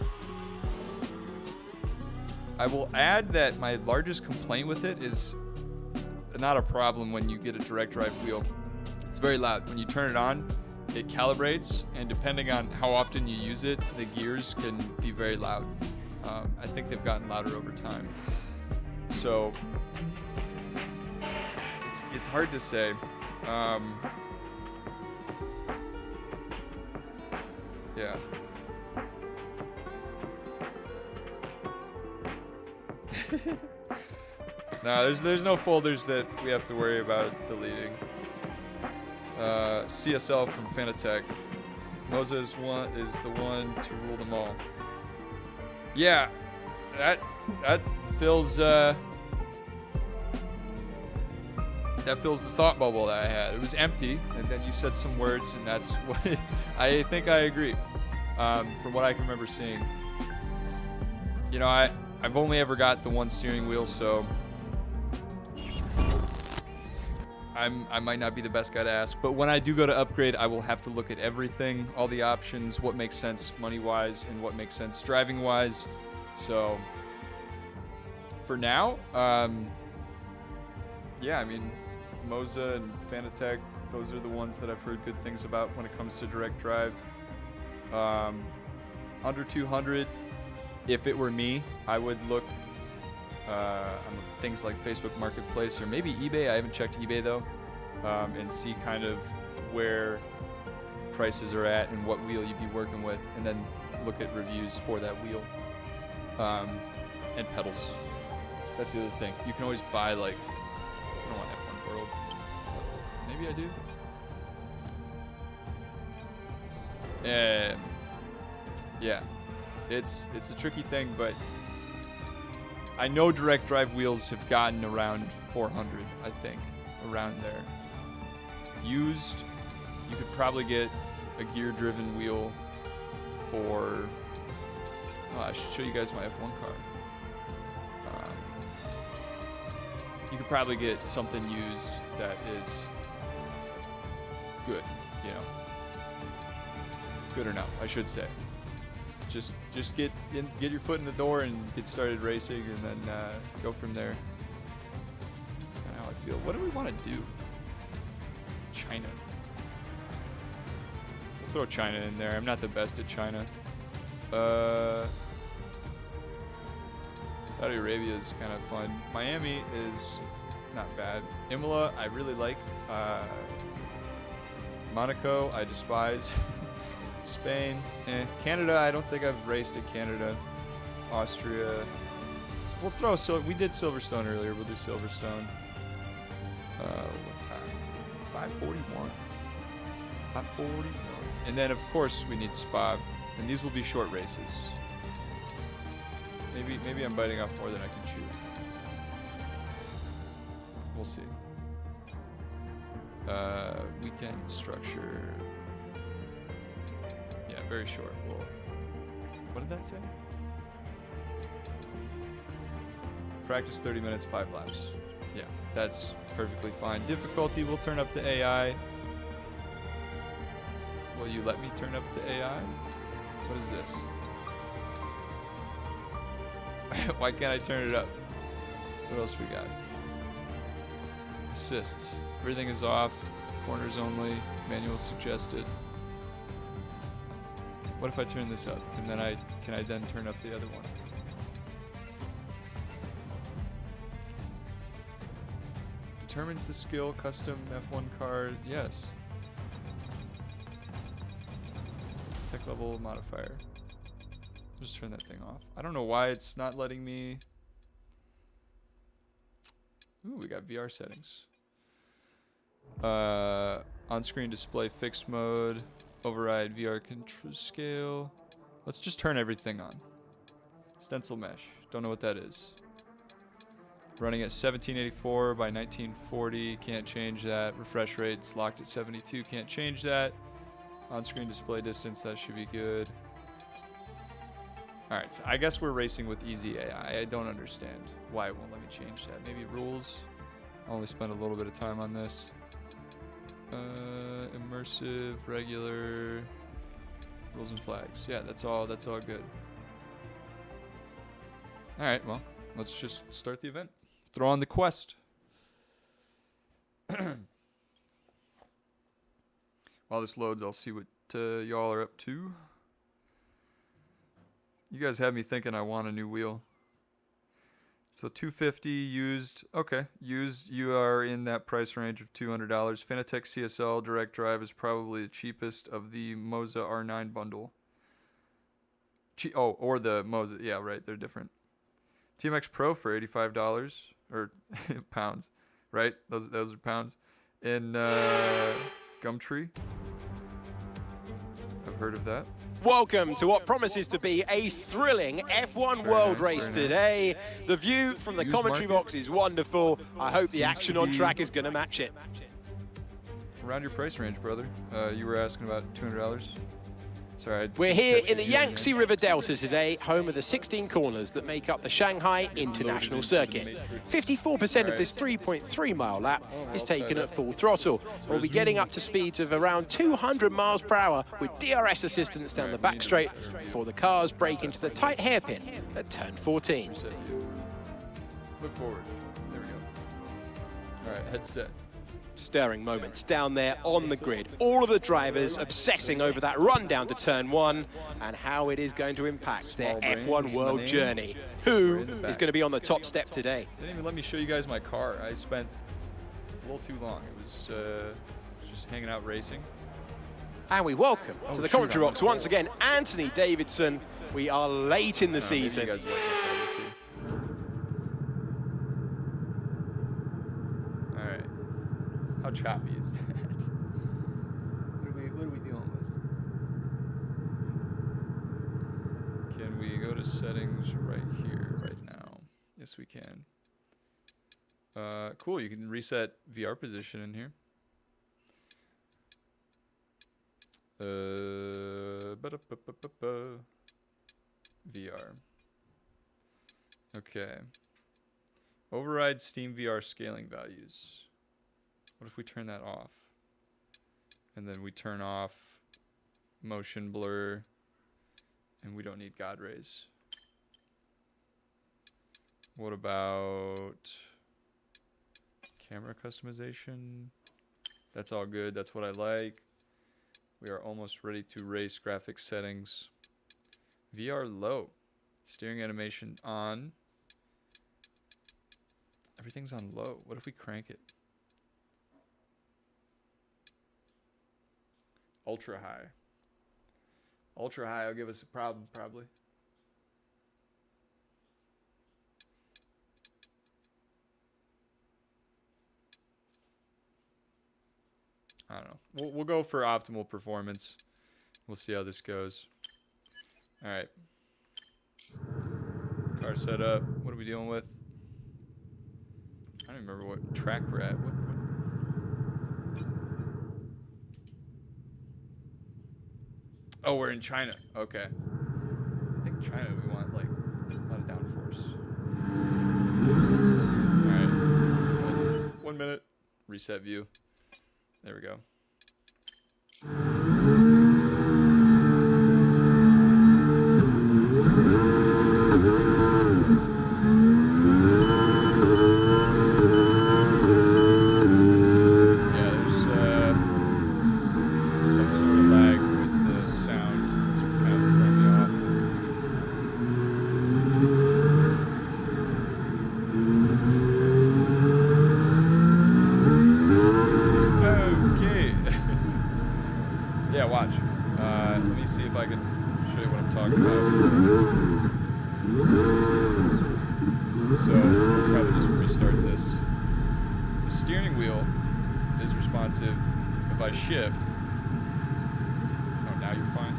I will add that my largest complaint with it is not a problem when you get a direct drive wheel. It's very loud. When you turn it on, it calibrates, and depending on how often you use it, the gears can be very loud. I think they've gotten louder over time. So it's hard to say. Yeah. No, there's no folders that we have to worry about deleting. CSL from Fanatec. Moza is the one to rule them all. Yeah, that fills the thought bubble that I had. It was empty, and then you said some words, and that's what I think I agree. From what I can remember seeing, you know, I've only ever got the one steering wheel, so I might not be the best guy to ask. But when I do go to upgrade, I will have to look at everything, all the options, what makes sense money-wise, and what makes sense driving-wise. So for now, yeah, I mean, Moza and Fanatec, those are the ones that I've heard good things about when it comes to direct drive. Under 200, if it were me, I would look on things like Facebook Marketplace or maybe eBay. I haven't checked eBay though, and see kind of where prices are at and what wheel you'd be working with, and then look at reviews for that wheel, and pedals. That's the other thing. You can always buy, like, I don't want F1 World. Maybe I do. Yeah, it's a tricky thing, but I know direct drive wheels have gotten around 400, I think, around there. Used, you could probably get a gear-driven wheel for, oh, I should show you guys my F1 car. You could probably get something used that is good, you know. Good enough, I should say. Just get your foot in the door and get started racing, and then go from there. That's kind of how I feel. What do we want to do? China. We'll throw China in there. I'm not the best at China. Saudi Arabia is kind of fun. Miami is not bad. Imola, I really like. Monaco, I despise. Spain, Canada, I don't think I've raced at Canada. Austria, so we'll throw, we did Silverstone earlier, we'll do Silverstone. What time? 5:41. 5:41. And then, of course, we need Spa, and these will be short races. Maybe I'm biting off more than I can chew. We'll see. Weekend structure. Yeah, very short. Well, what did that say? Practice 30 minutes, 5 laps. Yeah, that's perfectly fine. Difficulty, we'll turn up to AI. Will you let me turn up to AI? What is this? Why can't I turn it up? What else we got? Assists. Everything is off. Corners only. Manual suggested. What if I turn this up? And then can I then turn up the other one? Determines the skill, custom F1 car. Yes. Tech level modifier. Just turn that thing off. I don't know why it's not letting me. Ooh, we got VR settings. On-screen display fixed mode. Override VR control scale. Let's just turn everything on. Stencil mesh. Don't know what that is. Running at 1784 by 1940. Can't change that. Refresh rates locked at 72. Can't change that. On-screen display distance. That should be good. Alright, so I guess we're racing with easy AI. I don't understand why it won't let me change that. Maybe rules. I'll only spend a little bit of time on this. Immersive, regular, rules and flags. Yeah, that's all good. Alright, well, let's just start the event. Throw on the quest. While this loads, I'll see what y'all are up to. You guys have me thinking I want a new wheel. So 250 used. Okay, used. You are in that price range of $200. Fanatec CSL direct drive is probably the cheapest of the Moza R9 bundle. Or the Moza. Yeah, right. They're different. TMX Pro for $85 or pounds, right? Those are pounds. In Gumtree. I've heard of that. Welcome to what promises to be a thrilling F1 World race today. The view from the commentary box is wonderful. I hope the action on track is going to match it. Around your price range, brother. You were asking about $200. Sorry. We're here in the Yangtze River Delta today, home of the 16 corners that make up the Shanghai International Circuit. 54% of this 3.3 mile lap is taken at full throttle. We'll be getting up to speeds of around 200 miles per hour with DRS assistance down the back straight before the cars break into the tight hairpin at turn 14. Look forward. There we go. All right, headset. Stirring moments down there on the grid. All of the drivers obsessing over that run down to turn 1 and how it is going to impact their F1 World journey. Who is going to be on the top step today? They didn't even let me show you guys my car. I spent a little too long. It was just hanging out racing. And we welcome to the commentary box once again Anthony Davidson. We are late in the season. You guys like my car, how choppy is that? What are we dealing with? Can we go to settings right here, right now? Yes, we can. Cool, you can reset VR position in here. VR. Okay. Override Steam VR scaling values. What if we turn that off? And then we turn off motion blur, and we don't need God rays. What about camera customization? That's all good. That's what I like. We are almost ready to race. Graphics settings. VR low. Steering animation on. Everything's on low. What if we crank it? Ultra high. Ultra high will give us a problem, probably. I don't know. We'll go for optimal performance. We'll see how this goes. All right. Car set up. What are we dealing with? I don't remember what track we're at. What? Oh, we're in China. Okay. I think China, we want like a lot of downforce. All right. 1 minute. Reset view. There we go. If I shift, oh, now you're fine.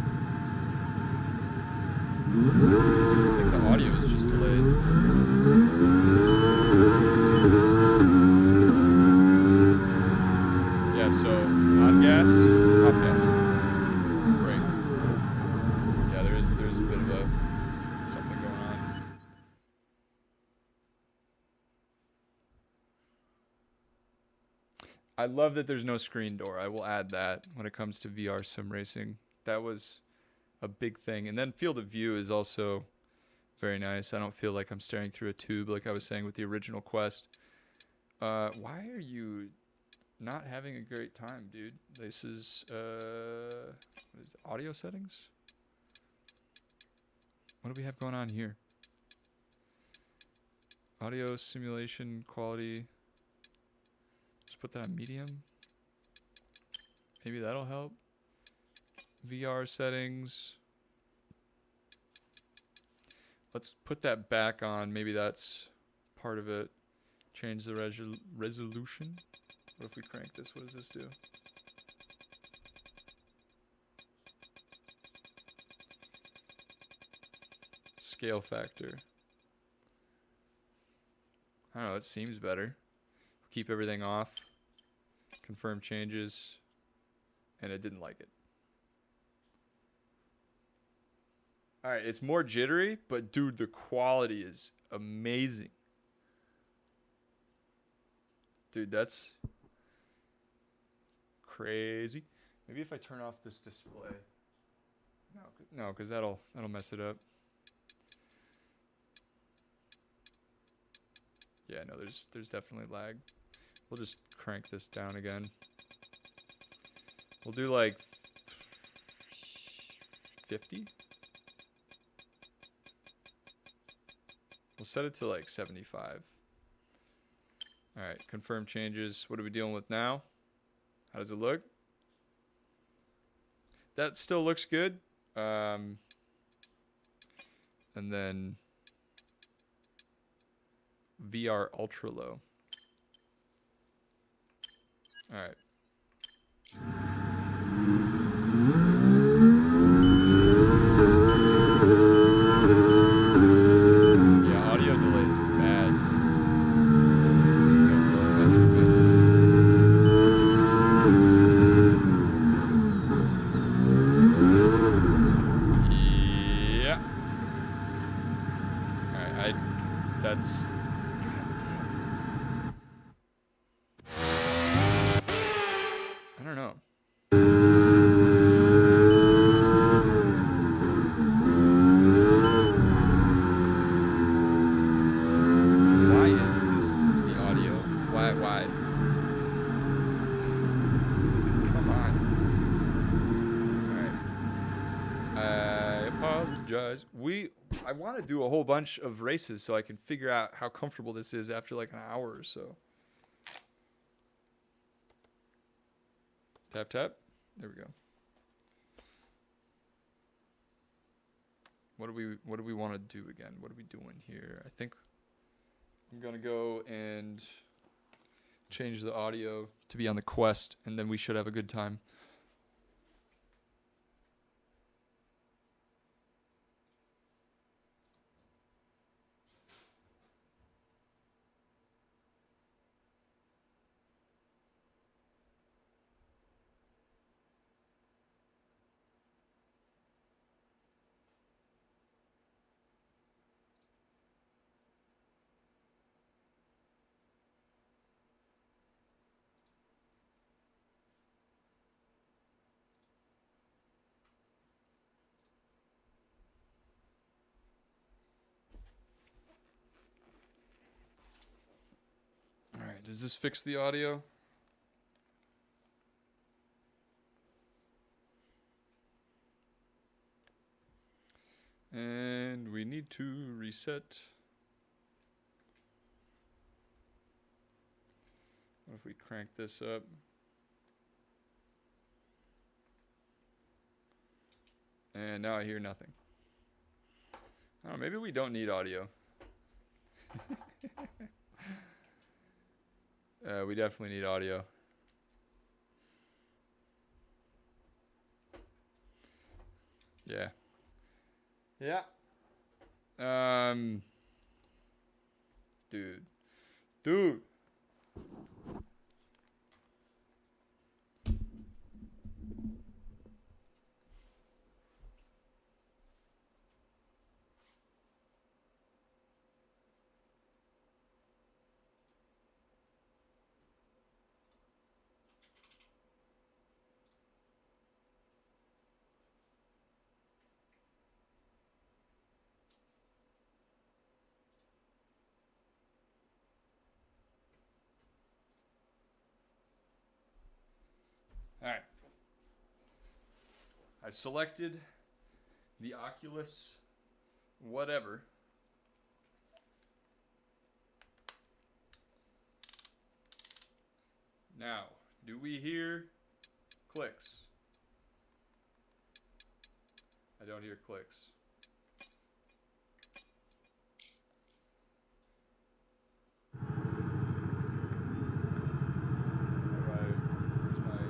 I think the audio is just delayed. Yeah, so on gas, off gas, brake. Yeah, there's a bit of a something going on. I love that there's no screen door. I will add that when it comes to VR sim racing. That was a big thing. And then field of view is also very nice. I don't feel like I'm staring through a tube like I was saying with the original Quest. Why are you not having a great time, dude? This is, what is it, audio settings? What do we have going on here? Audio simulation quality. Put that on medium. Maybe that'll help. VR settings. Let's put that back on. Maybe that's part of it. Change the resolution. What if we crank this? What does this do? Scale factor. I don't know. It seems better. Keep everything off. Confirm changes, and it didn't like it. All right, it's more jittery, but dude, the quality is amazing. Dude, that's crazy. Maybe if I turn off this display. No, because that'll mess it up. Yeah, no, there's definitely lag. We'll just crank this down again. We'll do like 50. We'll set it to like 75. All right, confirm changes. What are we dealing with now? How does it look? That still looks good. And then VR ultra low. All right. Yeah, audio delay is bad. It's gonna really mess with it. Yeah. All right, that's. apologize. I want to do a whole bunch of races so I can figure out how comfortable this is after like an hour or so. Tap, tap. There we go. What do we want to do again? What are we doing here? I think I'm going to go and change the audio to be on the Quest, and then we should have a good time. All right, does this fix the audio? And we need to reset. What if we crank this up? And now I hear nothing. Oh, maybe we don't need audio. We definitely need audio. Yeah. Yeah. Dude. All right. I selected the Oculus whatever. Now, do we hear clicks? I don't hear clicks. Where's my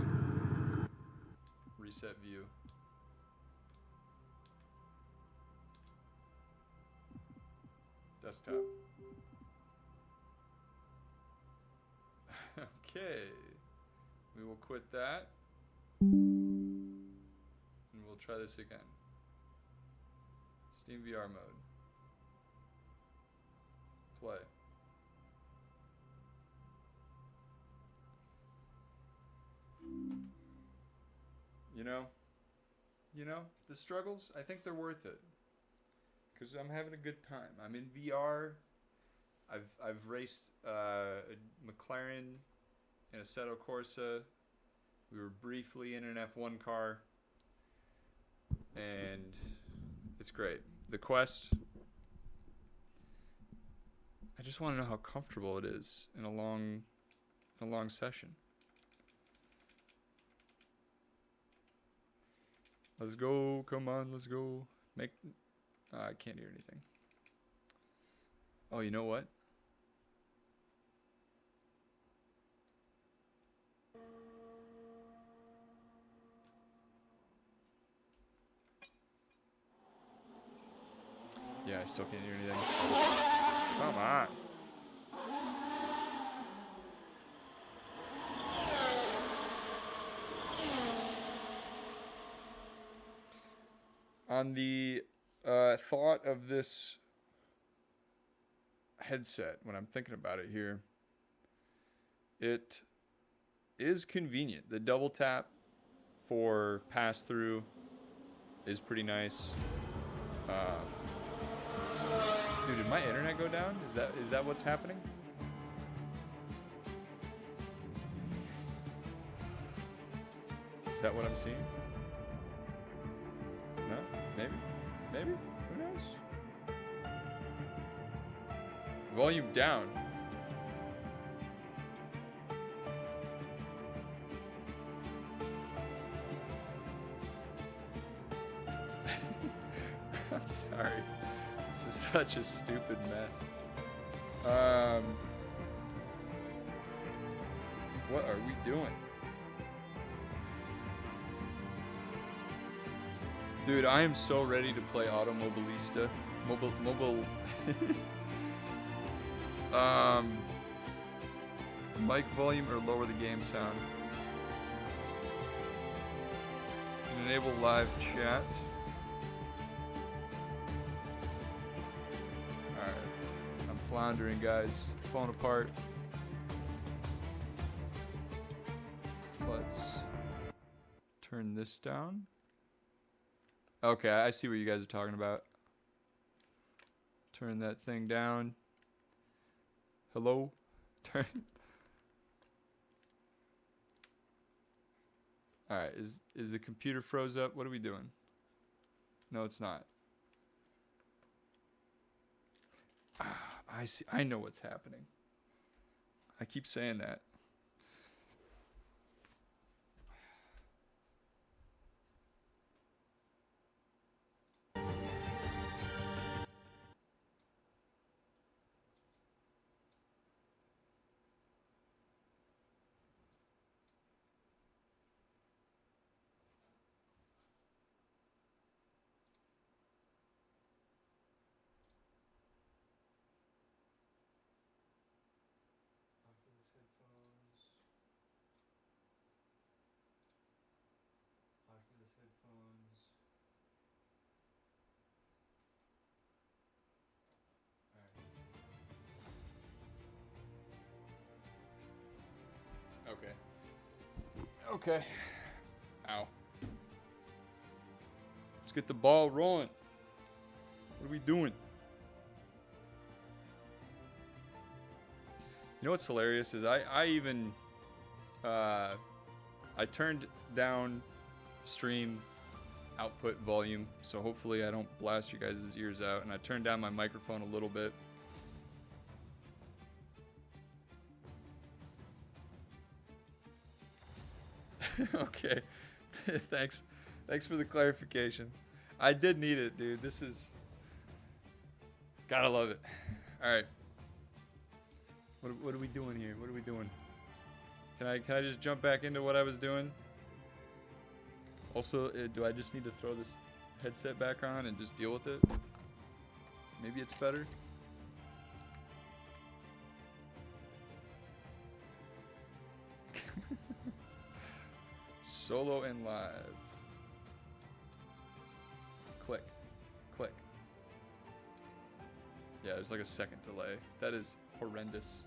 reset view? Desktop. Okay. We will quit that. And we'll try this again. Steam VR mode. Play. You know, the struggles, I think they're worth it. Because I'm having a good time. I'm in VR. I've raced a McLaren in a Assetto Corsa. We were briefly in an F1 car. And it's great. The Quest, I just want to know how comfortable it is in a long session. Let's go, come on, let's go. I can't hear anything. Oh, you know what? Yeah, I still can't hear anything. Come on. On the thought of this headset, when I'm thinking about it here, it is convenient. The double tap for pass through is pretty nice. Dude, did my internet go down? Is that what's happening? Is that what I'm seeing? No? Maybe. Maybe? Who knows? Volume down. I'm sorry. This is such a stupid mess. What are we doing? Dude, I am so ready to play Automobilista. Mobile. Mic volume or lower the game sound. Enable live chat. Alright. I'm floundering, guys. Falling apart. Let's turn this down. Okay, I see what you guys are talking about. Turn that thing down. Hello? Turn. Alright, is the computer froze up? What are we doing? No, it's not. I see. I know what's happening. I keep saying that. Okay. Okay. Ow. Let's get the ball rolling. What are we doing? You know what's hilarious is I even I turned down stream output volume, so hopefully I don't blast you guys' ears out, and I turned down my microphone a little bit. Okay. Thanks for the clarification. I did need it, dude. This is gotta love it. All right. What are we doing here? What are we doing? Can I just jump back into what I was doing? Also, do I just need to throw this headset back on and just deal with it? Maybe it's better. Solo and live. Click. Click. Yeah, there's like a second delay. That is horrendous.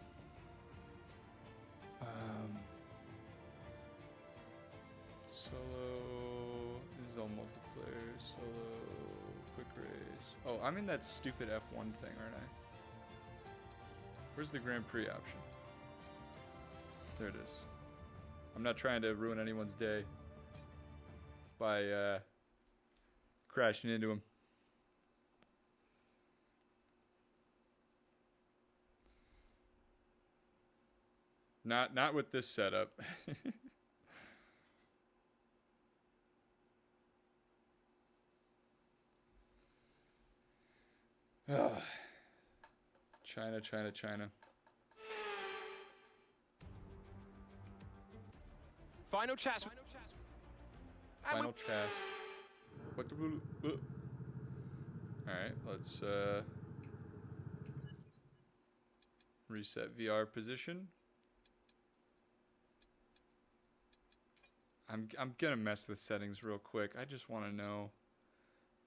Solo. This is all multiplayer. Solo. Quick race. Oh, I'm in that stupid F1 thing, aren't I? Where's the Grand Prix option? There it is. I'm not trying to ruin anyone's day by crashing into him. Not with this setup. China, China, China. Final chats. Final chats. What the? All right, let's reset VR position. I'm gonna mess with settings real quick. I just want to know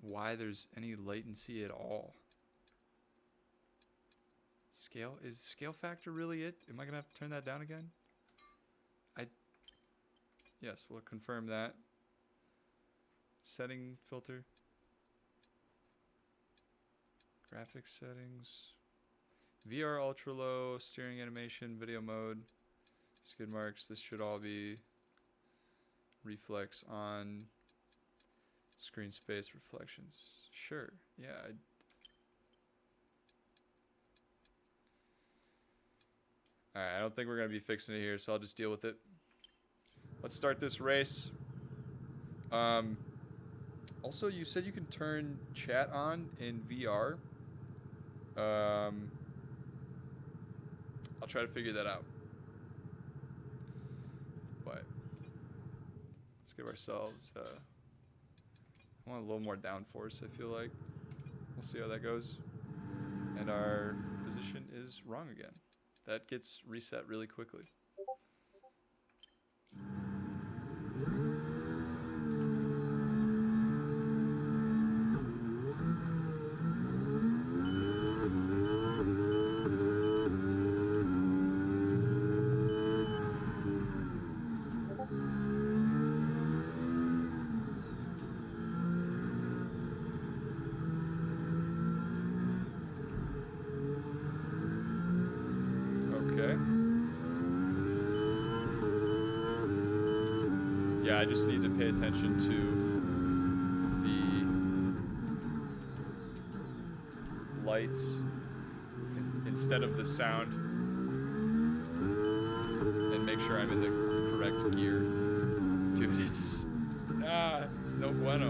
why there's any latency at all. Scale, is scale factor really it? Am I gonna have to turn that down again? Yes, we'll confirm that. Setting filter. Graphics settings. VR ultra low, steering animation, video mode, skid marks. This should all be reflex on. Screen space reflections. Sure. Yeah. Alright, I don't think we're going to be fixing it here, so I'll just deal with it. Let's start this race. Also, you said you can turn chat on in VR. I'll try to figure that out. But let's give ourselves I want a little more downforce, I feel like. We'll see how that goes. And our position is wrong again. That gets reset really quickly. Yeah, I just need to pay attention to the lights instead of the sound and make sure I'm in the correct gear. Dude, it's no bueno.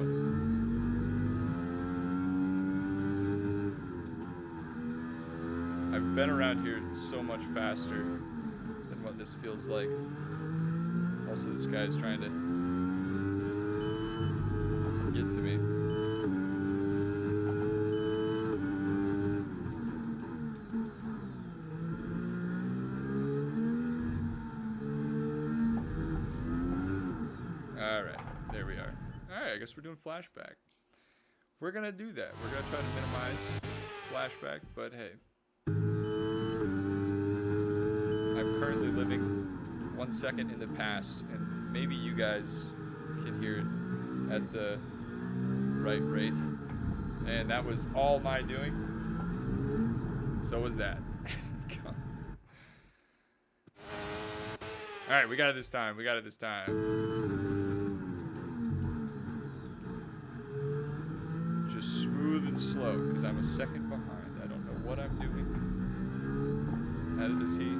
I've been around here so much faster than what this feels like. Also, this guy's trying to get to me. Alright, there we are. Alright, I guess we're doing flashback. We're gonna do that. We're gonna try to minimize flashback, but hey. I'm currently living 1 second in the past, and maybe you guys can hear it at the right rate. And that was all my doing. So was that. Alright, we got it this time. We got it this time. Just smooth and slow, because I'm a second behind. I don't know what I'm doing. Neither does he.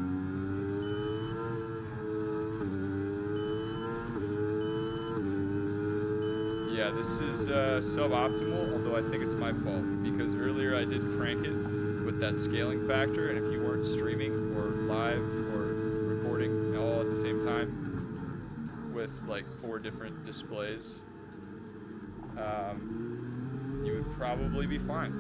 Yeah, this is suboptimal, although I think it's my fault, because earlier I did crank it with that scaling factor, and if you weren't streaming or live or recording all at the same time with like 4 different displays, you would probably be fine.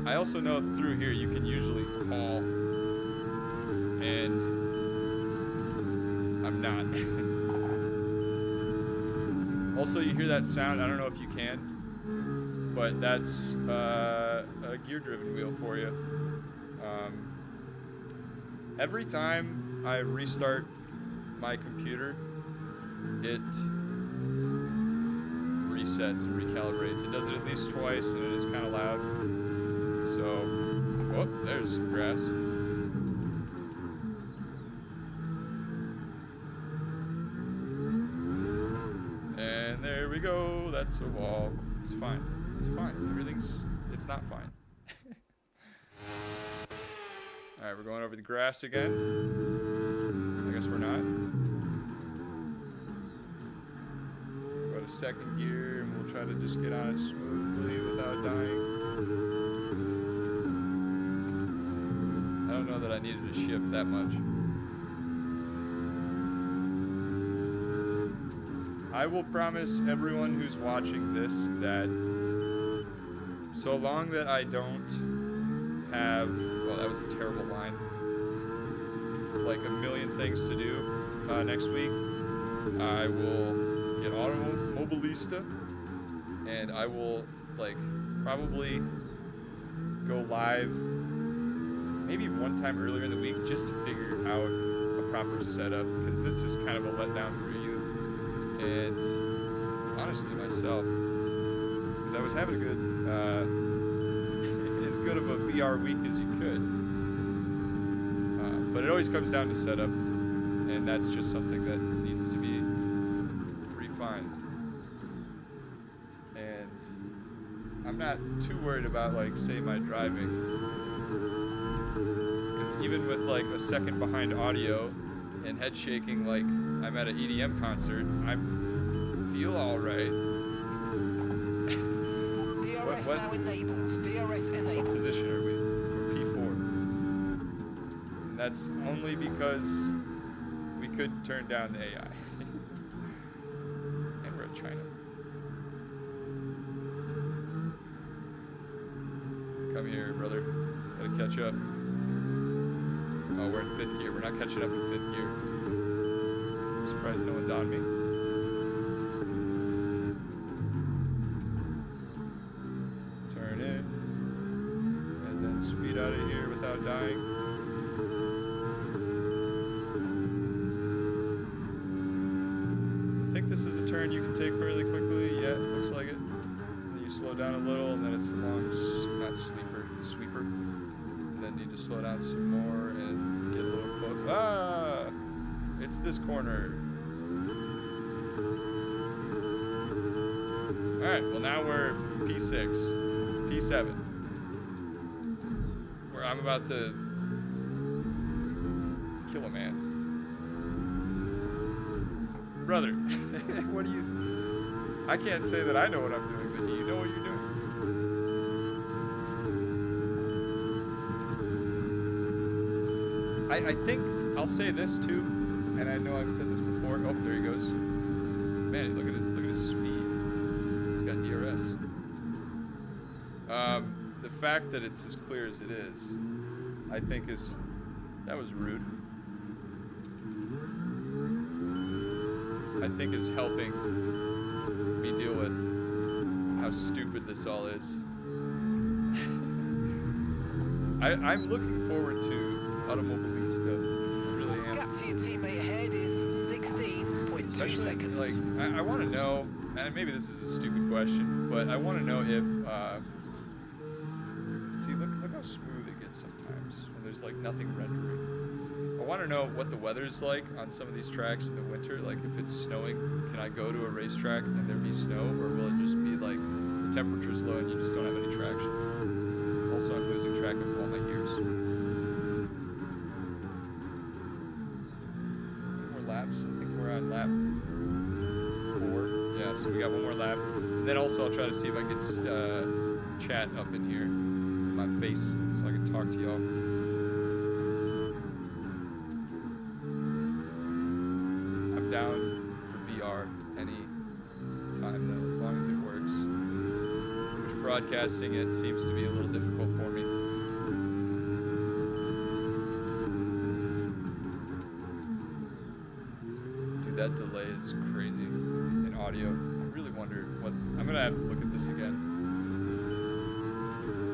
I also know through here you can usually call, and I'm not. Also, you hear that sound, I don't know if you can, but that's a gear-driven wheel for you. Every time I restart my computer, it resets and recalibrates. It does it at least twice, and it is kind of loud. So, oh, there's some grass. And there we go. That's a wall. It's fine. It's fine. It's not fine. Alright, we're going over the grass again. I guess we're not. We'll go to second gear, and we'll try to just get on it smoothly without dying. I don't know that I needed to shift that much. I will promise everyone who's watching this that so long that I don't have, well, that was a terrible line, like a million things to do next week, I will get Automobilista, and I will like probably go live maybe one time earlier in the week just to figure out a proper setup, because this is kind of a letdown for you and honestly myself, because I was having a good as good of a VR week as you could. But it always comes down to setup, and that's just something that needs to be refined. And I'm not too worried about, like, say, my driving, because even with like a second behind audio and head shaking like I'm at an EDM concert, I feel all right. DRS now enabled. DRS enabled. What position are we? We're P4. And that's only because we could turn down the AI. And we're in China. Come here, brother. Gotta catch up. Oh, we're in 5th gear. We're not catching up in 5th gear. I'm surprised no one's on me. Turn in. And then speed out of here without dying. I think this is a turn you can take fairly quickly. Yeah, looks like it. Then you slow down a little, and then it's a long, not sleeper, sweeper. And then need to slow down some more and get a little close. Ah! It's this corner. Alright, well now we're P6, P7. Where I'm about to kill a man. Brother, what do you... I can't say that I know what I'm doing, but do you know what you're doing? I think I'll say this too, and I know I've said this before. Oh, there he goes. Man, look at his speed. He's got DRS. The fact that it's as clear as it is, I think that was rude. I think is helping me deal with how stupid this all is. I'm looking forward to Automobilista. I really am. Gap to your teammate ahead is 16.2 seconds. Like, I want to know, and maybe this is a stupid question, but I want to know if, see, look how smooth it gets sometimes when there's like nothing rendering. I want to know what the weather's like on some of these tracks in the winter. Like, if it's snowing, can I go to a racetrack and there be snow, or will it just be like the temperature's low and you just don't have any traction? Also, I'm losing track of all my gears. Laps. I think we're on lap 4. Yeah, so we got one more lap. And then also I'll try to see if I can get chat up in here, my face, so I can talk to y'all. I'm down for VR any time though, as long as it works. Which broadcasting it seems to be a little difficult for me. That delay is crazy in audio. I really wonder what... I'm going to have to look at this again.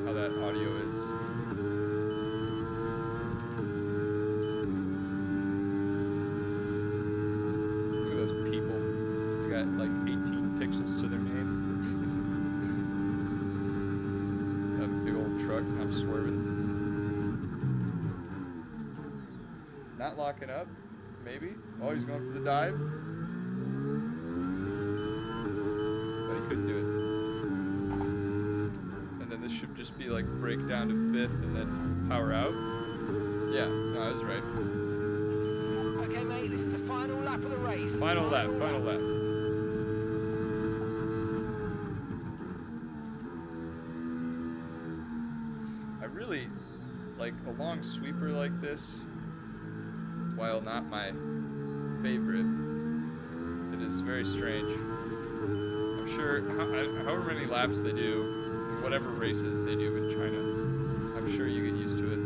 How that audio is. Look at those people. They got like 18 pixels to their name. That big old truck. I'm swerving. Not locking up. Maybe. Oh, he's going for the dive. But he couldn't do it. And then this should just be like break down to 5th and then power out. Yeah, no, I was right. Okay, mate, this is the final lap of the race. Final lap. I really like a long sweeper like this. While not my favorite, it is very strange. I'm sure, however many laps they do, whatever races they do in China, I'm sure you get used to it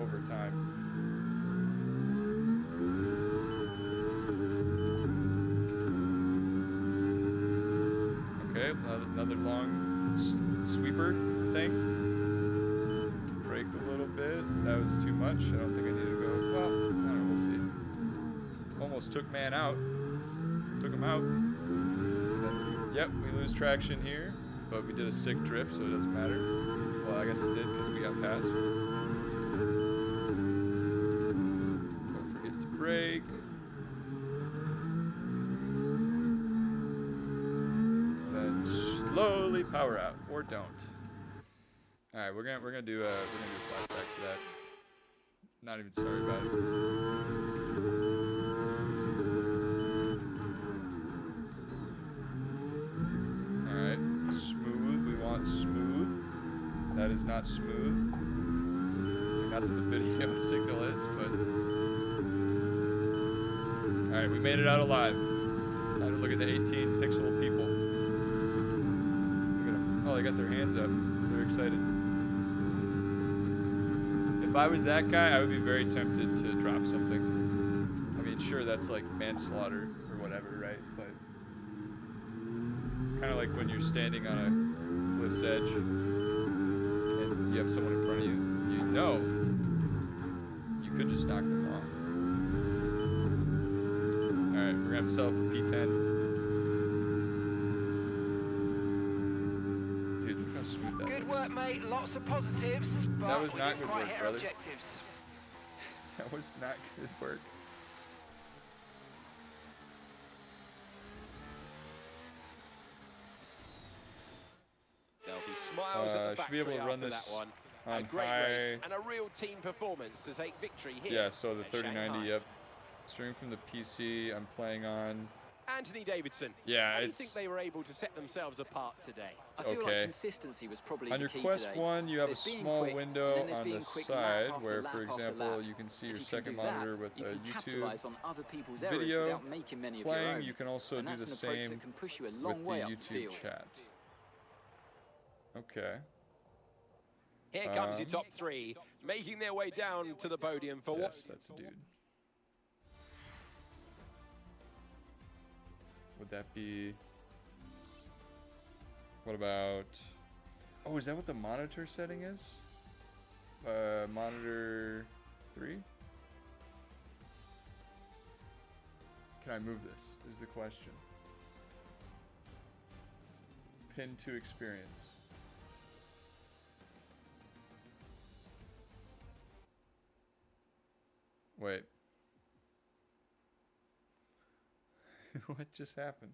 over time. Okay, another long sweeper thing. Brake a little bit. That was too much. I don't think I need to go. Well, I don't know, we'll see. Almost took man out. Took him out. Then, yep, we lose traction here, but we did a sick drift, so it doesn't matter. Well, I guess it did because we got past. power out or don't. All right, we're gonna do a flashback for that. Not even sorry about it. All right, smooth. We want smooth. That is not smooth. Not that the video signal is, but all right, we made it out alive. Time to look at the 18 pixel people. Look at them. Oh, they got their hands up. They're excited. If I was that guy, I would be very tempted to drop something. I mean, sure, that's like manslaughter or whatever, right? But it's kind of like when you're standing on a cliff's edge and you have someone in front of you. You know you could just knock them off. All right, we're gonna have to settle for P10. Dude, look how smooth that Good looks. work, mate. Lots of positives, but That was we not didn't good quite work, hit our brother. objectives. That was not good work. There'll be smiles at the Should be able factory to run after this that one. A on great race high. and a real team performance to take victory here. Yeah, so the at 3090, Shanghai. yep. Streaming from the PC, I'm playing on. Anthony Davidson. Yeah, How do you it's think they were able to set themselves apart today? I feel okay. like consistency was probably On the your key quest today. 1, you have a There's being small quick, window and then there's on being the quick side lap after where, lap for after example, lap. you can see If your you second can do monitor that, with you can YouTube capitalize on other people's errors video without making many of your playing. own. You can also and do that's the an approach same that can push you a with long way the up the YouTube field. chat. Okay. Here comes your top three, making their way down to the podium for what? Yes, that's a dude. Would that be... What about... Oh, is that what the monitor setting is? Monitor 3? Can I move this, is the question. Pin to experience. Wait. What just happened?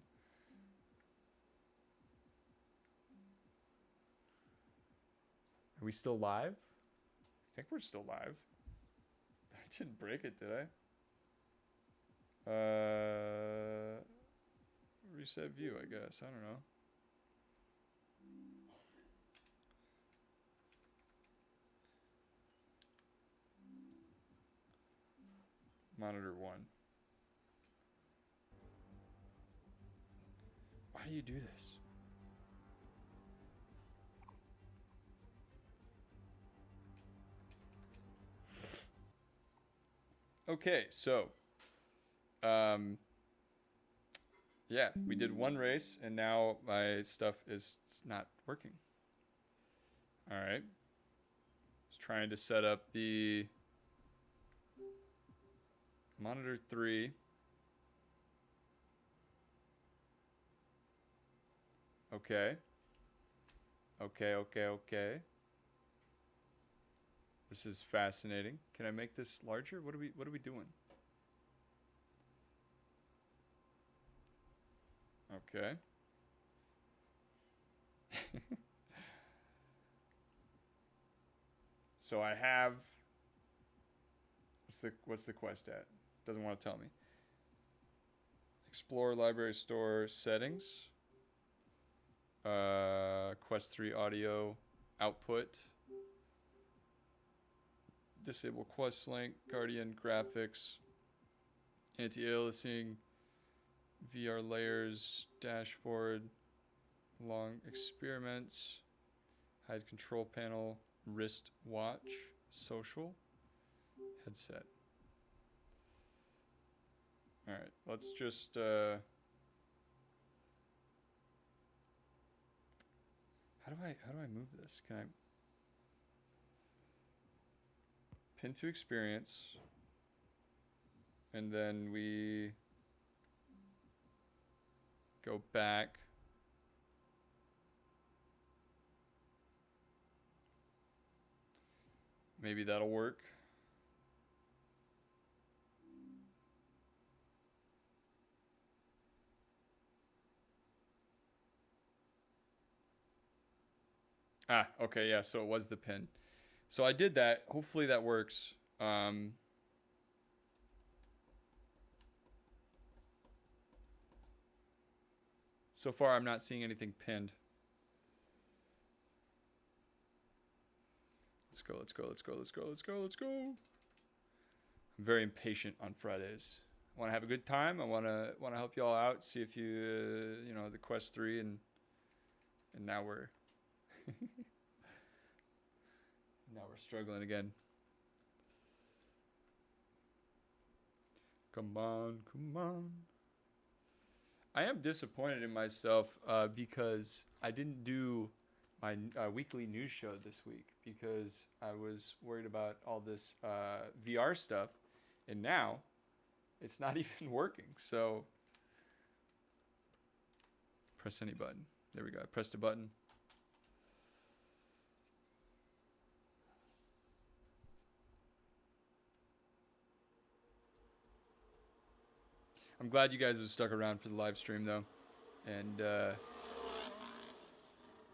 Are we still live? I think we're still live. I didn't break it, did I? Reset view, I guess. I don't know. Monitor 1. Why do you do this? Okay, so yeah, we did one race and now my stuff is not working. All right. I was trying to set up the monitor 3. Okay. Okay. This is fascinating. Can I make this larger? What are we doing? Okay. So I have what's the quest at? Doesn't want to tell me. Explore library store settings. Quest 3 audio output. Disable quest link, Guardian graphics, anti-aliasing, VR layers, dashboard, long experiments, hide control panel, wrist watch, social, headset. All right, let's just how do I move this? Can I pin to experience, and then we go back. Maybe that'll work. Ah, okay, yeah, so it was the pin. So I did that. Hopefully that works. So far, I'm not seeing anything pinned. Let's go, let's go, let's go, let's go, let's go, let's go. I'm very impatient on Fridays. I want to have a good time. I want to help you all out. See if you, you know, the Quest 3 and now we're now we're struggling again. Come on, come on. I am disappointed in myself because I didn't do my weekly news show this week because I was worried about all this VR stuff, and now it's not even working. So press any button. There we go. I pressed a button. I'm glad you guys have stuck around for the live stream though, and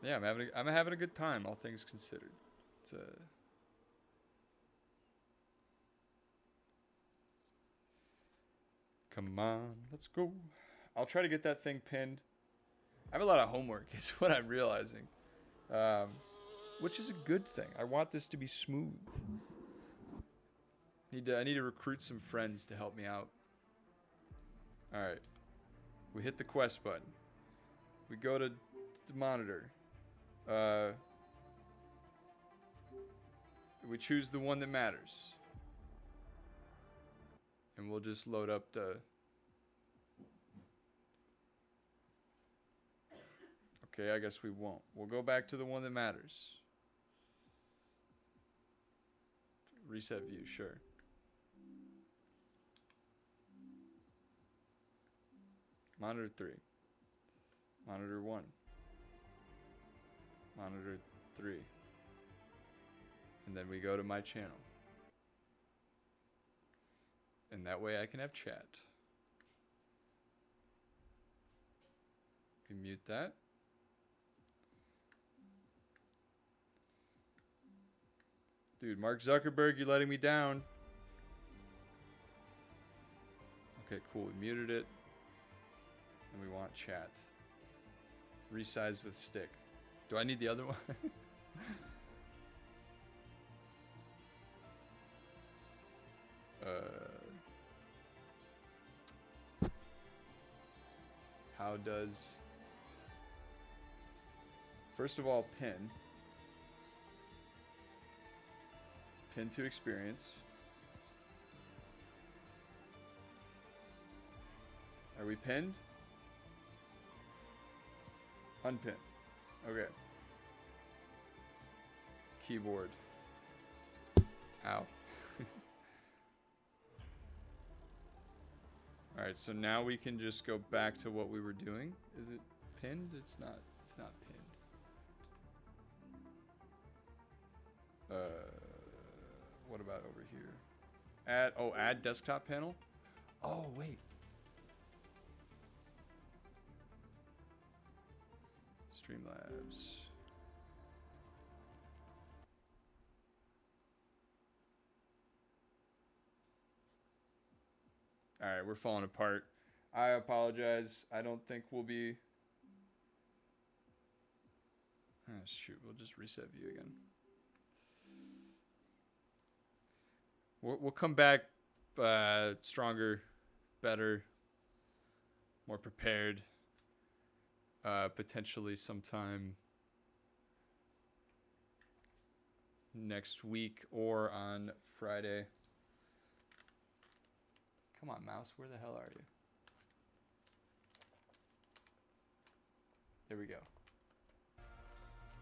yeah, I'm having a good time, all things considered. It's come on, let's go. I'll try to get that thing pinned. I have a lot of homework, is what I'm realizing, which is a good thing. I want this to be smooth. I need to recruit some friends to help me out. All right, we hit the quest button. We go to the monitor. We choose the one that matters. And we'll just load up the... Okay, I guess we won't. We'll go back to the one that matters. Reset view, sure. Monitor 3. Monitor 1. Monitor 3. And then we go to my channel. And that way I can have chat. We mute that. Dude, Mark Zuckerberg, you're letting me down. Okay, cool. We muted it. And we want chat. Resize with stick. Do I need the other one? How does... First of all, pin. Pin to experience. Are we pinned? Unpin. Okay. Keyboard. Ow. Alright, so now we can just go back to what we were doing. Is it pinned? It's not pinned. What about over here? Add desktop panel? Oh, wait. Streamlabs. Alright, we're falling apart. I apologize. I don't think we'll be... Oh, shoot, we'll just reset view again. We'll come back stronger, better, more prepared. Potentially sometime next week or on Friday. Come on, mouse, where the hell are you? There we go.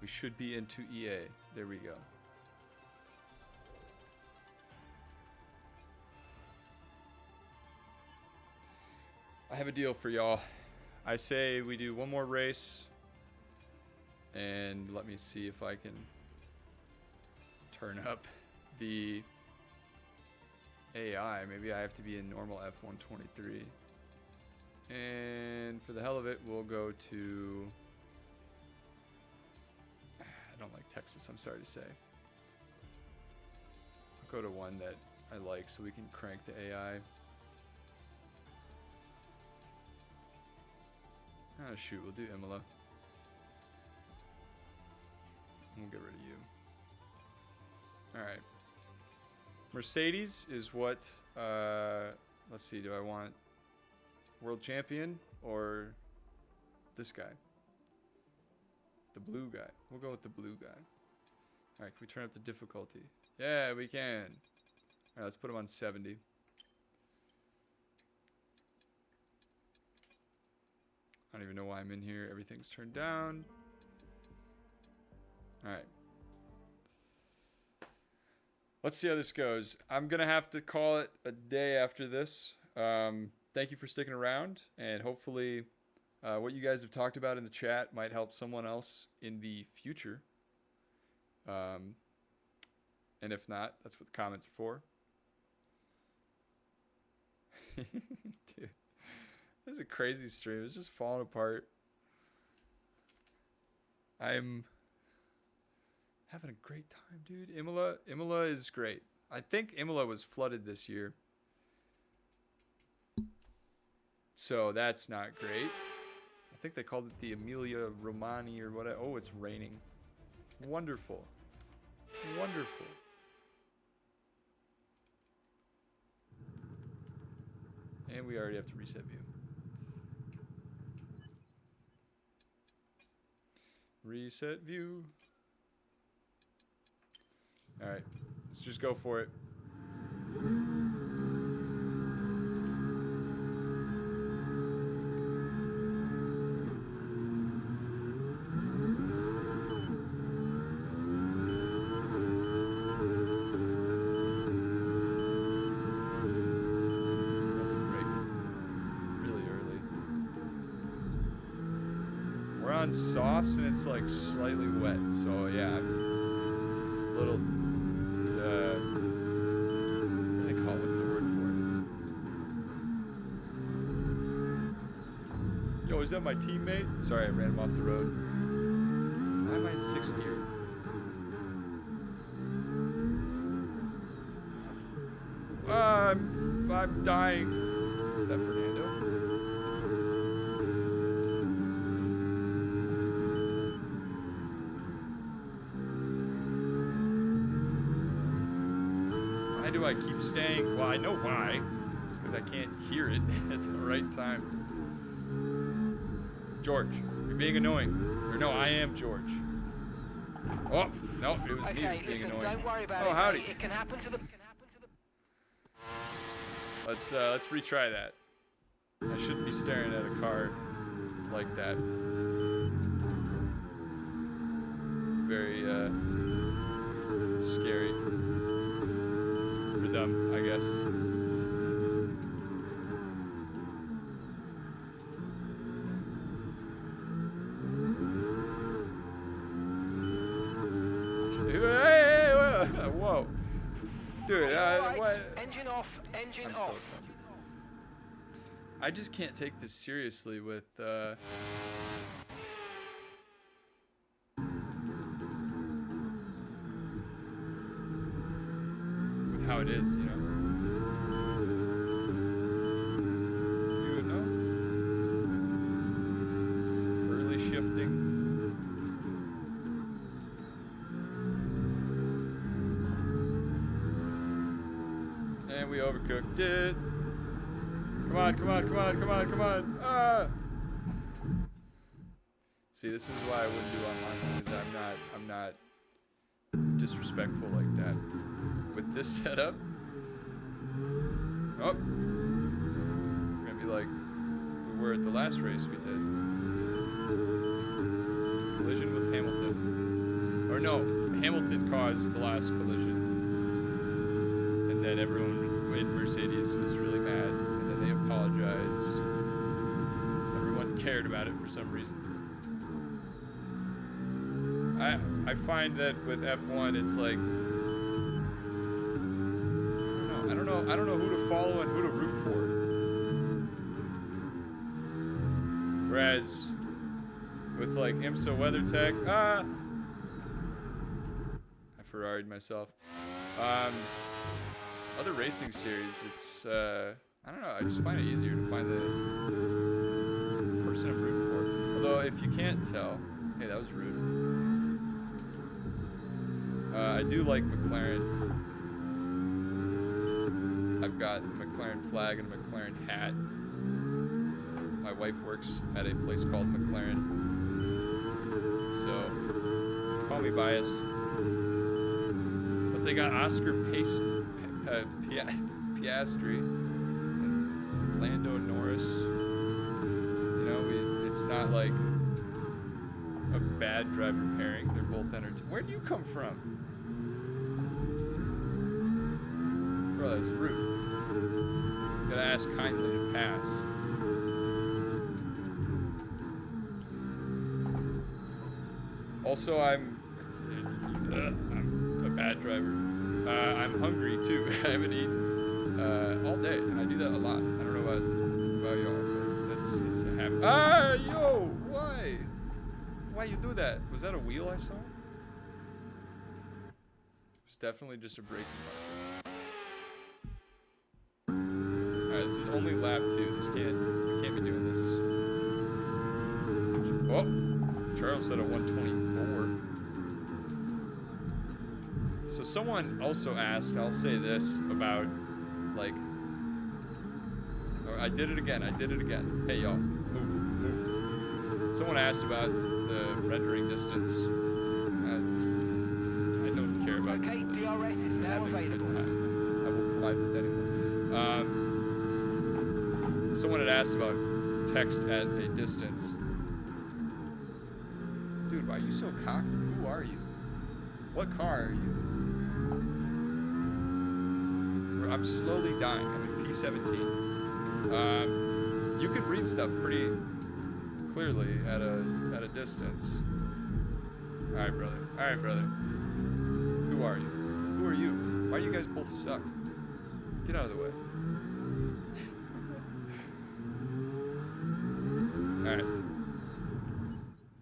We should be into EA. There we go. I have a deal for y'all. I say we do one more race, and let me see if I can turn up the AI. Maybe I have to be in normal F123. And for the hell of it, we'll go to... I don't like Texas, I'm sorry to say. I'll go to one that I like so we can crank the AI. Oh shoot, we'll do Imola. We'll get rid of you. Alright. Mercedes is what, let's see, do I want world champion or this guy? The blue guy. We'll go with the blue guy. Alright, can we turn up the difficulty? Yeah, we can. Alright, let's put him on 70. I don't even know why I'm in here. Everything's turned down. Alright. Let's see how this goes. I'm going to have to call it a day after this. Thank you for sticking around. And hopefully what you guys have talked about in the chat might help someone else in the future. And if not, that's what the comments are for. Dude. This is a crazy stream. It's just falling apart. I'm having a great time, dude. Imola is great. I think Imola was flooded this year. So that's not great. I think they called it the Emilia Romagna or whatever. Oh, it's raining. Wonderful. Wonderful. And we already have to reset view. Reset view. Alright, let's just go for it. On softs and it's like slightly wet, so yeah, I'm a little what do they call it? What's the word for it? Yo, is that my teammate? Sorry, I ran him off the road. Why am I in 6th gear? I'm dying. Is that Fernando? Do I keep staying? Well, I know why. It's because I can't hear it at the right time. George, you're being annoying. Or no, I am George. Oh, no, it was me who was being annoying. Don't worry about it, howdy. Mate. It can happen to the... Let's retry that. I shouldn't be staring at a car like that. Very scary. Them, I guess. Hey, whoa. Dude, what? Engine off, engine off. I just can't take this seriously with how it is, you know. You would know. Early shifting. And we overcooked it. Come on, come on, come on, come on, come on. Ah! See, this is why I wouldn't do online, because I'm not disrespectful like that. With this setup, oh, we're gonna be like we were at the last race we did. Collision with Hamilton. Or no, Hamilton caused the last collision. And then everyone in Mercedes was really mad. And then they apologized. Everyone cared about it for some reason. I find that with F1, it's like, I don't know who to follow and who to root for. Whereas with like IMSA WeatherTech, Ferrari'd myself. Other racing series, it's I don't know. I just find it easier to find the person I'm rooting for. Although if you can't tell, hey, that was rude. I do like McLaren. I've got a McLaren flag and a McLaren hat. My wife works at a place called McLaren, so call me biased. But they got Oscar Piastri and Lando Norris. You know, it's not like a bad driver pairing. They're both entertaining. Where do you come from? Bro, that's rude. Gotta ask kindly to pass. Also, I'm a bad driver. I'm hungry too. I haven't eaten all day, and I do that a lot. I don't know about y'all, but it's a habit. Ah, yo, why? Why you do that? Was that a wheel I saw? It was definitely just a braking marker. Alright, this is only lap 2. We can't be doing this. Oh, Charles said a 124. So someone also asked, I'll say this about, like, I did it again. Hey y'all, move. Someone asked about the rendering distance. I don't care about Okay, DRS is now available. I will collide with anyone. Someone had asked about text at a distance. Dude, why are you so cocky? Who are you? What car are you? I'm slowly dying. I'm in P17. You can read stuff pretty clearly at a distance. All right, brother. Who are you? Who are you? Why do you guys both suck? Get out of the way. All right.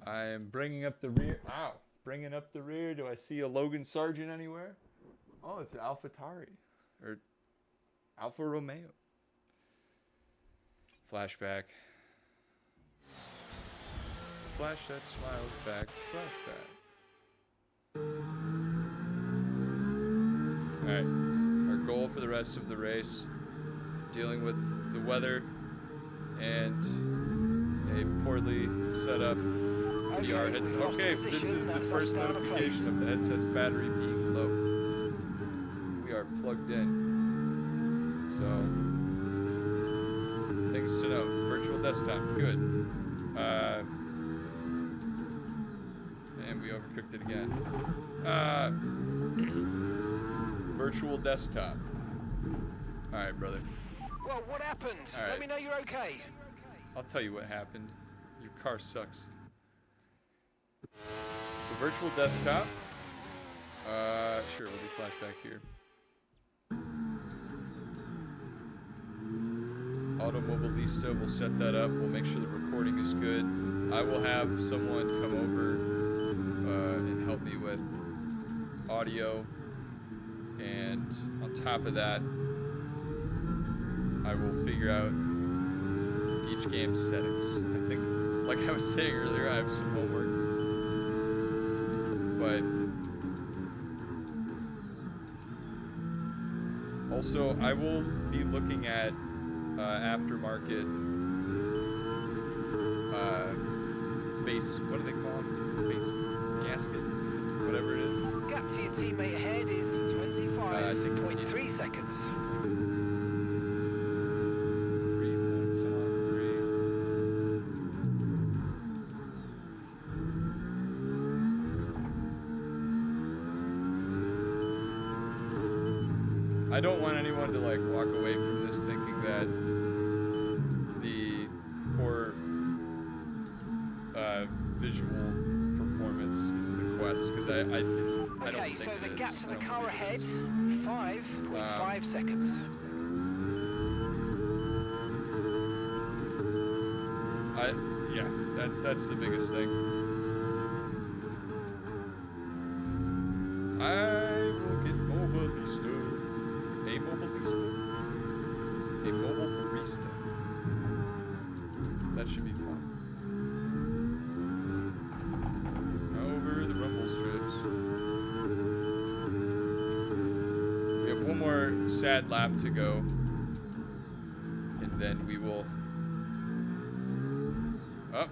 I am bringing up the rear. Ow! Bringing up the rear. Do I see a Logan Sargent anywhere? Oh, it's AlphaTauri or Alfa Romeo. Flashback. Flash that smiles back. Flashback. Alright. Our goal for the rest of the race, dealing with the weather and a poorly set up PR headset. Okay, this is the first notification of the headset's battery being low. We are plugged in. So, things to note. Virtual desktop, good. And we overcooked it again. Virtual desktop. Alright, brother. Well, what happened? All right. Let me know you're okay. I'll tell you what happened. Your car sucks. So, virtual desktop. Sure, we'll do flashback here. Automobilista will set that up. We'll make sure the recording is good. I will have someone come over and help me with audio. And on top of that, I will figure out each game's settings. I think, like I was saying earlier, I have some homework. But also, I will be looking at aftermarket face, what do they call them? Face gasket, whatever it is. Gap to your teammate ahead is 25.3 seconds. 3 points on 3. I don't want anyone to like walk away from this thinking that the poor visual performance is the quest, because I don't Okay, think so it the is. gap to I the don't car think it ahead, is. 5.5 seconds. Yeah, that's the biggest thing. a mobile barista. That should be fun. Over the rumble strips. We have one more sad lap to go. And then we will... Oh,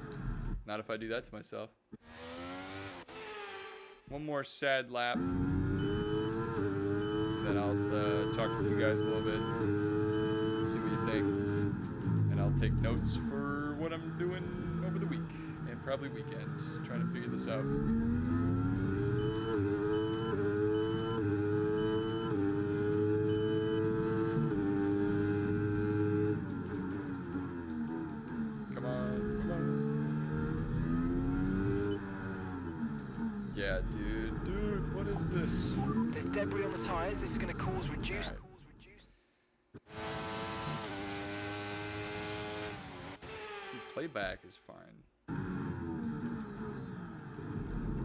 not if I do that to myself. One more sad lap. Then I'll talk to you guys a little bit. See what you think. And I'll take notes for what I'm doing over the week. And probably weekend. Trying to figure this out. Come on, come on. Yeah, dude, what is this? There's debris on the tyres. This is going to cause reduced. Right. See, playback is fine.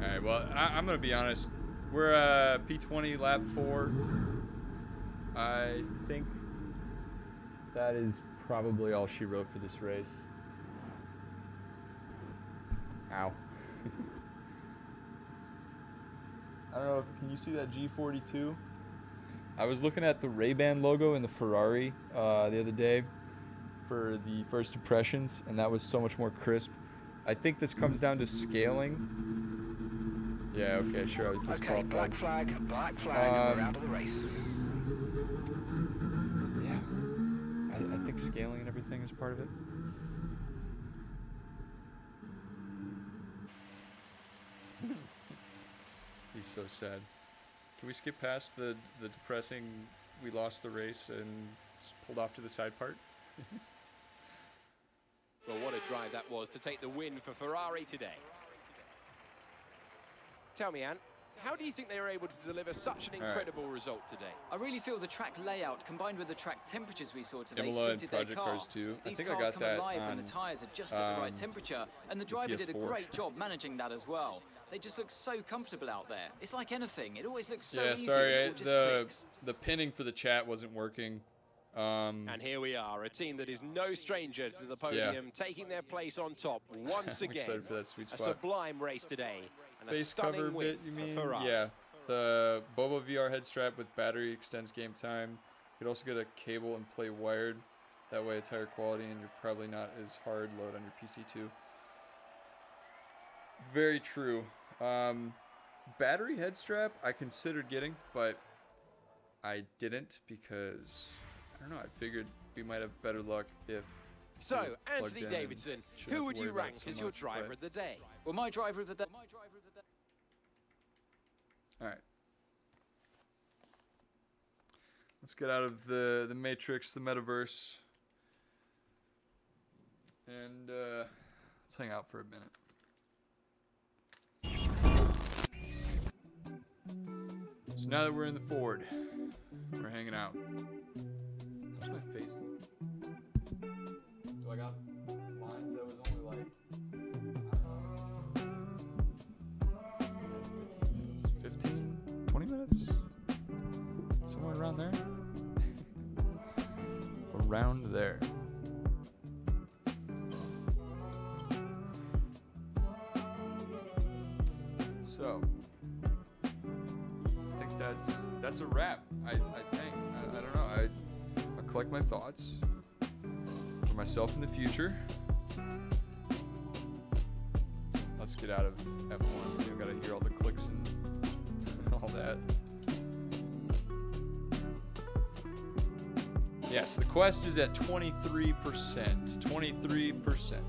Alright, well, I'm going to be honest. We're P20 lap 4. I think that is probably all she wrote for this race. Ow. I don't know if, can you see that G42? I was looking at the Ray-Ban logo in the Ferrari the other day for the first impressions, and that was so much more crisp. I think this comes down to scaling. Yeah, okay, sure, I was Okay, disqualified. black flag, we're out of the race. Yeah, I think scaling and everything is part of it. He's so sad. Can we skip past the depressing, we lost the race and pulled off to the side part? Well, what a drive that was to take the win for Ferrari today. Tell me, Ant, how do you think they were able to deliver such an incredible result today? I really feel the track layout combined with the track temperatures we saw today Imola and suited their Project car. Cars 2. I These think I cars got come that alive when on, the tyres are just at the right temperature, and the driver did a PS4. great job managing that as well. They just look so comfortable out there. It's like anything. It always looks so Yeah, easy. sorry, It all just clicks. the pinning for the chat wasn't working. And here we are, a team that is no stranger to the podium, taking their place on top once I'm again. excited for that sweet A spot. sublime race today, and a Face cover stunning win bit, you mean? for Ferrari. Yeah. The Bobo VR head strap with battery extends game time. You could also get a cable and play wired. That way it's higher quality and you're probably not as hard load on your PC too. Very true. Battery head strap I considered getting, but I didn't because, I don't know, I figured we might have better luck if So, we were plugged Anthony in Davidson, and shouldn't who have would to you worry about rank it so as your much, driver but- of the day? Well, my driver of the day. All right. Let's get out of the Matrix, the metaverse, and let's hang out for a minute. So now that we're in the Ford, we're hanging out. How's my face? Do I got lines that was only like 15, 20 minutes? Somewhere around there? Around there. So, I think that's a wrap. I think. I don't know. I'll collect my thoughts for myself in the future. Let's get out of F1 so you don't gotta hear all the clicks and all that. Yeah, so the Quest is at 23%. 23%.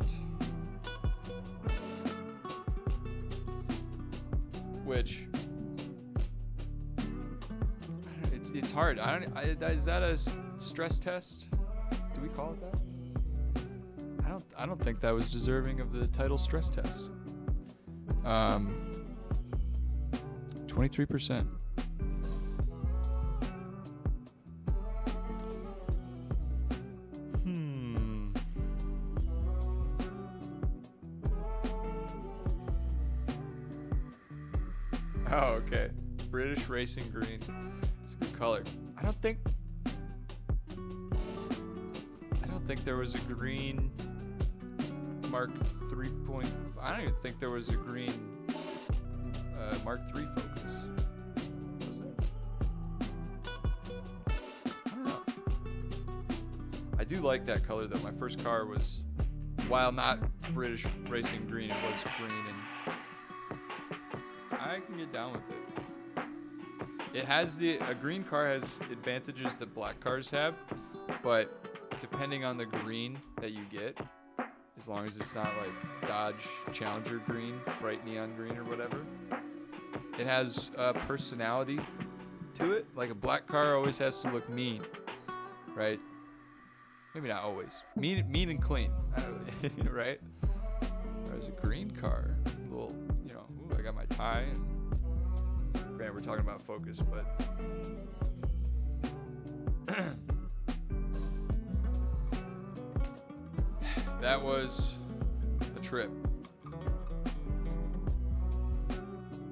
Which it's hard. Is that a stress test? Do we call it that? I don't think that was deserving of the title stress test. 23%. Oh, okay. British Racing Green. It's a good color. I don't think don't think there was a green Mark 3.5. I don't even think there was a green Mark 3 Focus. Was it? I don't know. I do like that color though. My first car was, while not British racing green, it was green, and I can get down with it. It has a green car has advantages that black cars have, but depending on the green that you get, as long as it's not like Dodge Challenger green, bright neon green or whatever, it has a personality to it. Like a black car always has to look mean, right? Maybe not always. Mean and clean, right? Whereas a green car, a little, you know, ooh, I got my tie, and granted, we're talking about Focus, but that was a trip.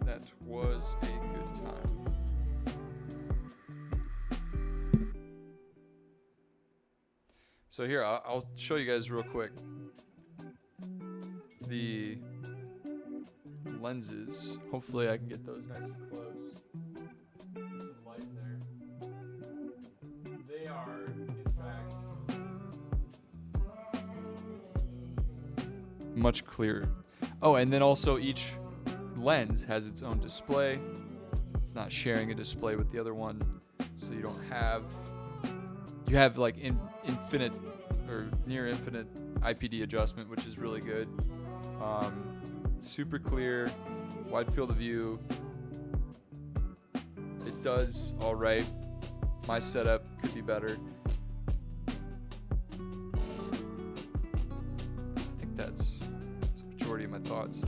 That was a good time. So here, I'll show you guys real quick the lenses. Hopefully I can get those nice and close. Some light in there. They are, in fact, much clearer. Oh, and then also each lens has its own display. It's not sharing a display with the other one, so you don't have, you have like infinite or near infinite IPD adjustment, which is really good. Super clear, wide field of view. It does all right. My setup could be better. I think that's the majority of my thoughts.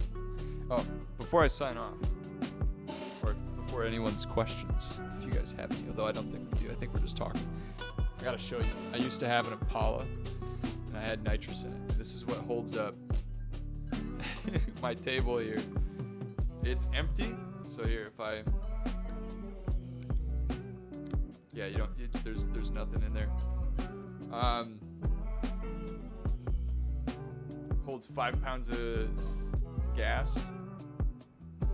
Oh, before I sign off, or before anyone's questions, if you guys have any, although I don't think we do, I think we're just talking. I gotta show you. I used to have an Impala, and I had nitrous in it. This is what holds up my table here. It's empty. So here, if I, yeah, you don't. There's nothing in there. Holds 5 pounds of gas.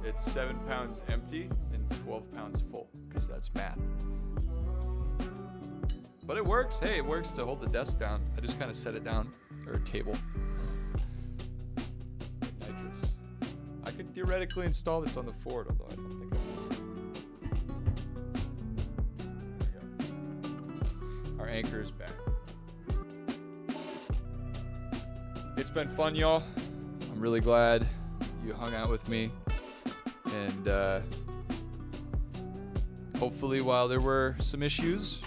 It's 7 pounds empty and 12 pounds full, because that's math. But it works. Hey, it works to hold the desk down. I just kind of set it down, or a table. Nitrous. I could theoretically install this on the Ford, although I don't think I will. There we go. Our anchor is back. It's been fun, y'all. I'm really glad you hung out with me. And hopefully, while there were some issues,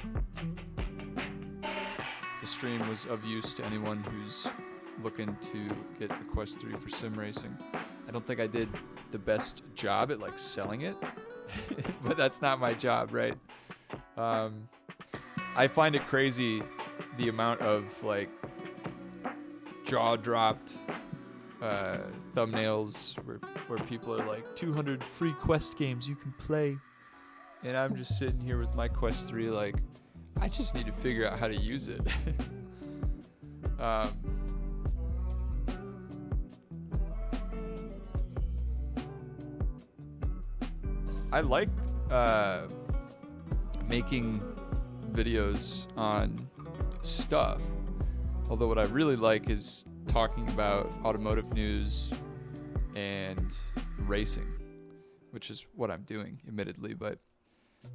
the stream was of use to anyone who's looking to get the Quest 3 for sim racing. I don't think I did the best job at like selling it, but that's not my job, right? I find it crazy the amount of like jaw-dropped thumbnails where people are like 200 free Quest games you can play, and I'm just sitting here with my Quest 3 like, I just need to figure out how to use it. I like making videos on stuff, although what I really like is talking about automotive news and racing, which is what I'm doing, admittedly. But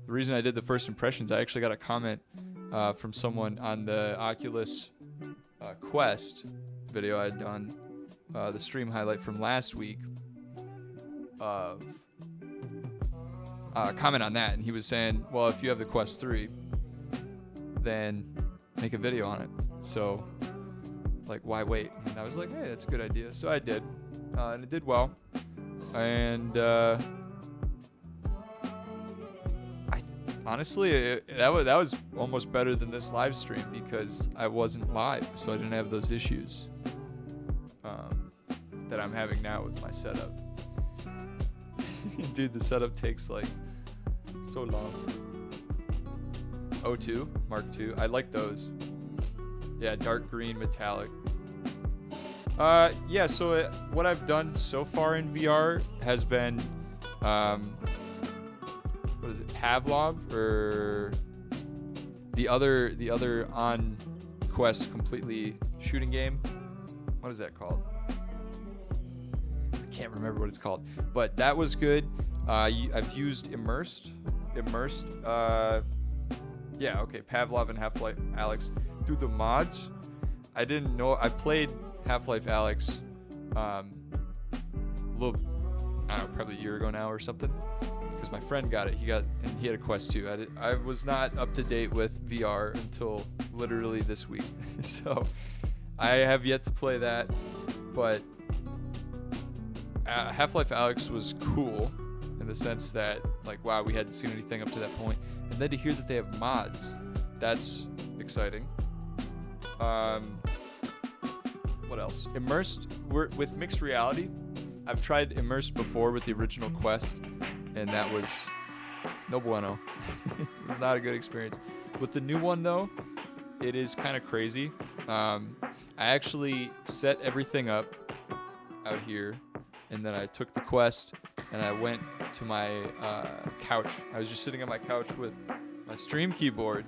the reason I did the first impressions, I actually got a comment from someone on the Oculus Quest video I had done, the stream highlight from last week, comment on that, and he was saying, well, if you have the Quest 3, then make a video on it. So, like, why wait? And I was like, hey, that's a good idea. So I did, and it did well. And honestly, that was almost better than this live stream, because I wasn't live, so I didn't have those issues that I'm having now with my setup. Dude, the setup takes like so long. O2, Mark II, I like those. Yeah, dark green metallic. Yeah, so what I've done so far in VR has been, what is it, Pavlov, or the other on Quest completely shooting game. What is that called? I can't remember what it's called, but that was good. I've used Immersed. Yeah, okay, Pavlov and Half-Life Alyx through the mods. I didn't know. I played Half-Life Alyx a little, I don't know, probably a year ago now or something, because my friend got it. He had a Quest 2. I was not up to date with VR until literally this week. So I have yet to play that, but Half-Life Alyx was cool in the sense that, like, wow, we hadn't seen anything up to that point. And then to hear that they have mods, that's exciting. What else? Immersed, with mixed reality. I've tried Immersed before with the original Quest, and that was no bueno. It was not a good experience. With the new one, though, it is kind of crazy. I actually set everything up out here, and then I took the Quest, and I went to my couch. I was just sitting on my couch with my stream keyboard,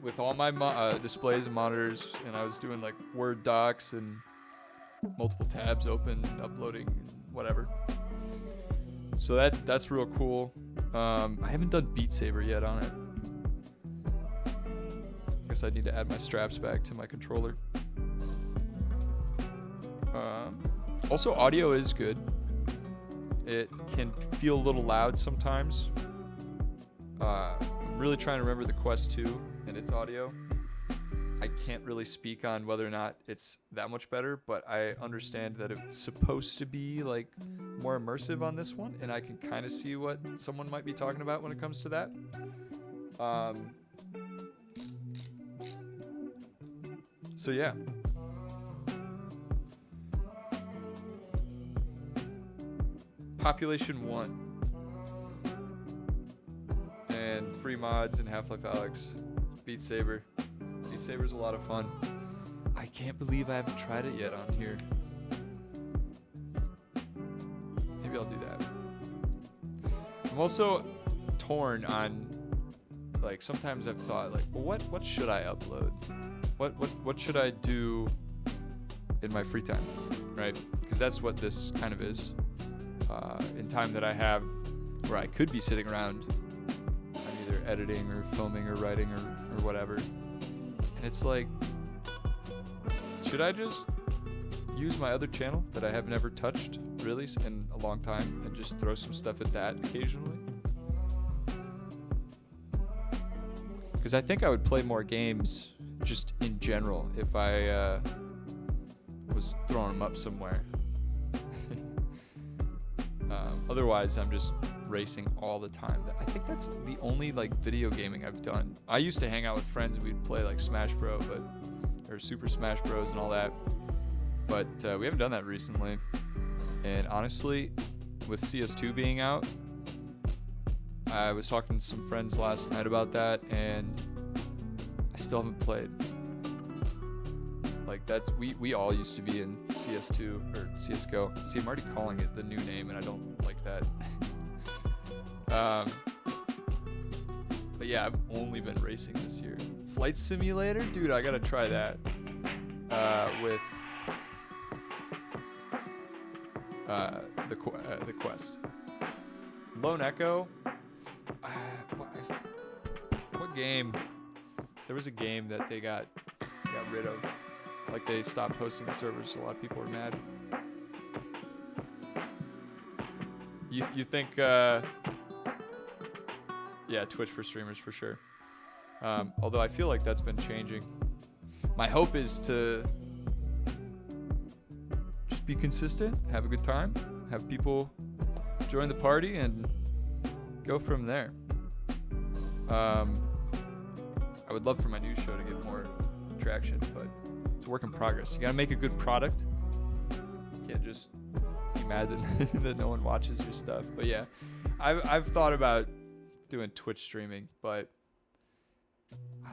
with all my displays and monitors, and I was doing like Word docs and multiple tabs open, uploading, whatever. So that's real cool. I haven't done Beat Saber yet on it. I guess I need to add my straps back to my controller. Also, audio is good. It can feel a little loud sometimes. I'm really trying to remember the Quest 2 and its audio. I can't really speak on whether or not it's that much better, but I understand that it's supposed to be like more immersive on this one, and I can kind of see what someone might be talking about when it comes to that. So yeah. Population 1. And free mods in Half-Life Alyx. Beat Saber. Beat Saber's a lot of fun. I can't believe I haven't tried it yet on here. Maybe I'll do that. I'm also torn on, like, sometimes I've thought, like, well, what should I upload? What should I do in my free time, right? Because that's what this kind of is. In time that I have where I could be sitting around, I'm either editing or filming or writing or whatever. And it's like, should I just use my other channel that I have never touched really in a long time and just throw some stuff at that occasionally? Because I think I would play more games just in general if I was throwing them up somewhere. Otherwise, I'm just racing all the time. I think that's the only like video gaming I've done. I used to hang out with friends and we'd play like Smash Bros, or Super Smash Bros and all that. But we haven't done that recently. And honestly, with CS2 being out, I was talking to some friends last night about that, and I still haven't played. Like, that's we all used to be in CS2 or CSGO. See, I'm already calling it the new name, and I don't like that. But yeah, I've only been racing this year. Flight Simulator, dude, I gotta try that. With the Quest. Lone Echo. What game? There was a game that they got rid of. Like, they stopped hosting the servers, so a lot of people were mad. You think, yeah, Twitch for streamers for sure. Although I feel like that's been changing. My hope is to just be consistent, have a good time, have people join the party, and go from there. I would love for my new show to get more traction, but it's a work in progress. You gotta make a good product. You can't just be mad that no one watches your stuff. But yeah, I've thought about doing Twitch streaming, but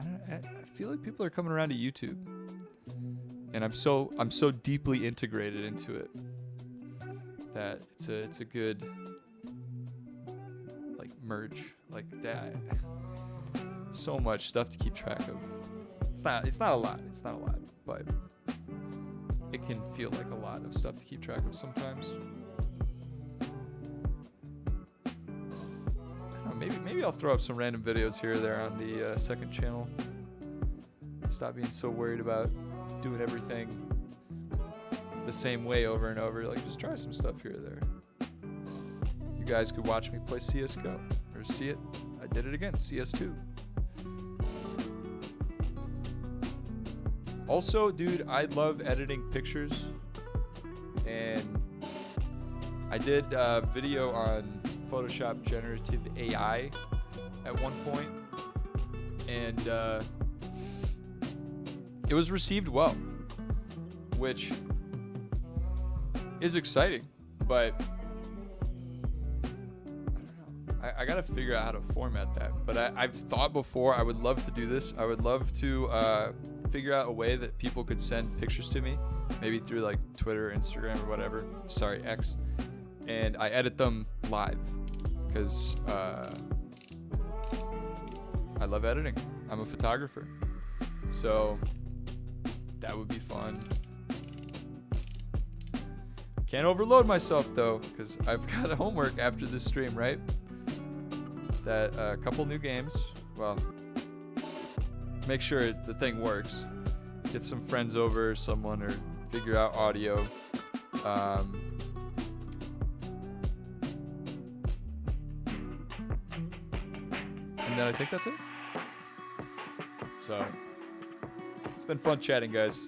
I feel like people are coming around to YouTube, and I'm so deeply integrated into it that it's a good like merge like that. So much stuff to keep track of. It's not a lot, but it can feel like a lot of stuff to keep track of sometimes. I don't know, maybe I'll throw up some random videos here or there on the second channel. Stop being so worried about doing everything the same way over and over. Like, just try some stuff here or there. You guys could watch me play CSGO or see it. I did it again, CS2. Also, dude, I love editing pictures, and I did a video on Photoshop generative AI at one point, and it was received well, which is exciting, but I gotta figure out how to format that. But I've thought before I would love to do this. I would love to figure out a way that people could send pictures to me, maybe through like Twitter, Instagram, or whatever. Sorry, X. And I edit them live because I love editing. I'm a photographer, so that would be fun. Can't overload myself though, because I've got homework after this stream, right? That a couple new games. Well, make sure the thing works. Get some friends over, someone, or figure out audio. And then I think that's it. So it's been fun chatting, guys.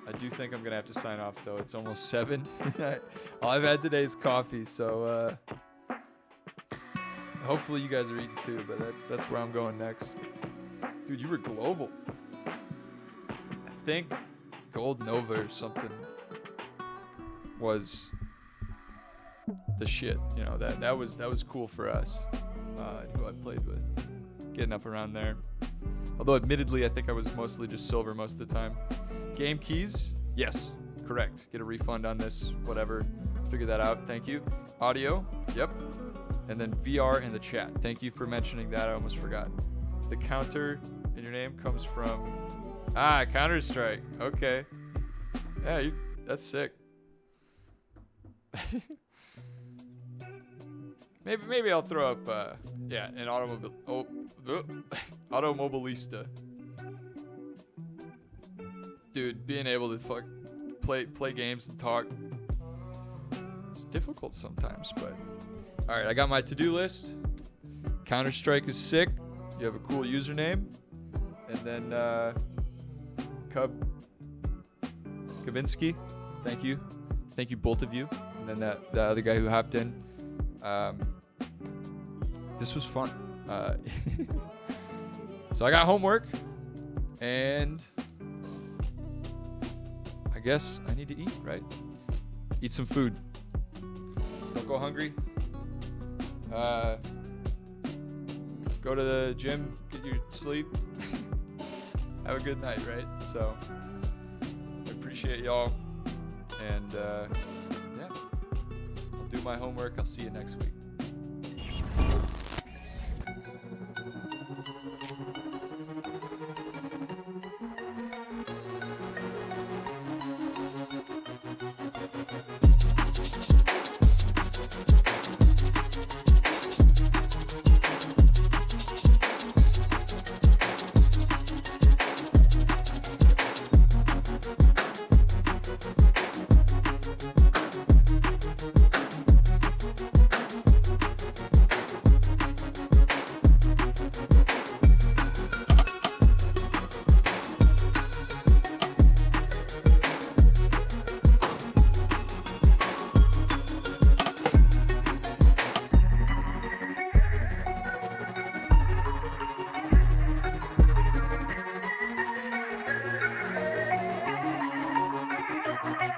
I do think I'm gonna have to sign off though. It's almost 7. All I've had today is coffee, so hopefully you guys are eating too. But that's where I'm going next. Dude, you were global. I think Gold Nova or something was the shit. You know, that was cool for us. Who I played with, getting up around there. Although admittedly, I think I was mostly just silver most of the time. Game keys, yes, correct. Get a refund on this, whatever. Figure that out. Thank you. Audio, yep. And then VR in the chat. Thank you for mentioning that. I almost forgot. The counter in your name comes from Counter-Strike. Okay. Yeah, that's sick. Maybe I'll throw up an automobilista. Dude, being able to play games and talk, it's difficult sometimes, but all right, I got my to-do list. Counter-Strike is sick. You have a cool username, and then Kabinski, thank you both of you, and then the other guy who hopped in. This was fun. So I got homework, and I guess I need to eat, right? Eat some food. Don't go hungry. Go to the gym, get your sleep. Have a good night, right? So I appreciate y'all, and yeah, I'll do my homework. I'll see you next week.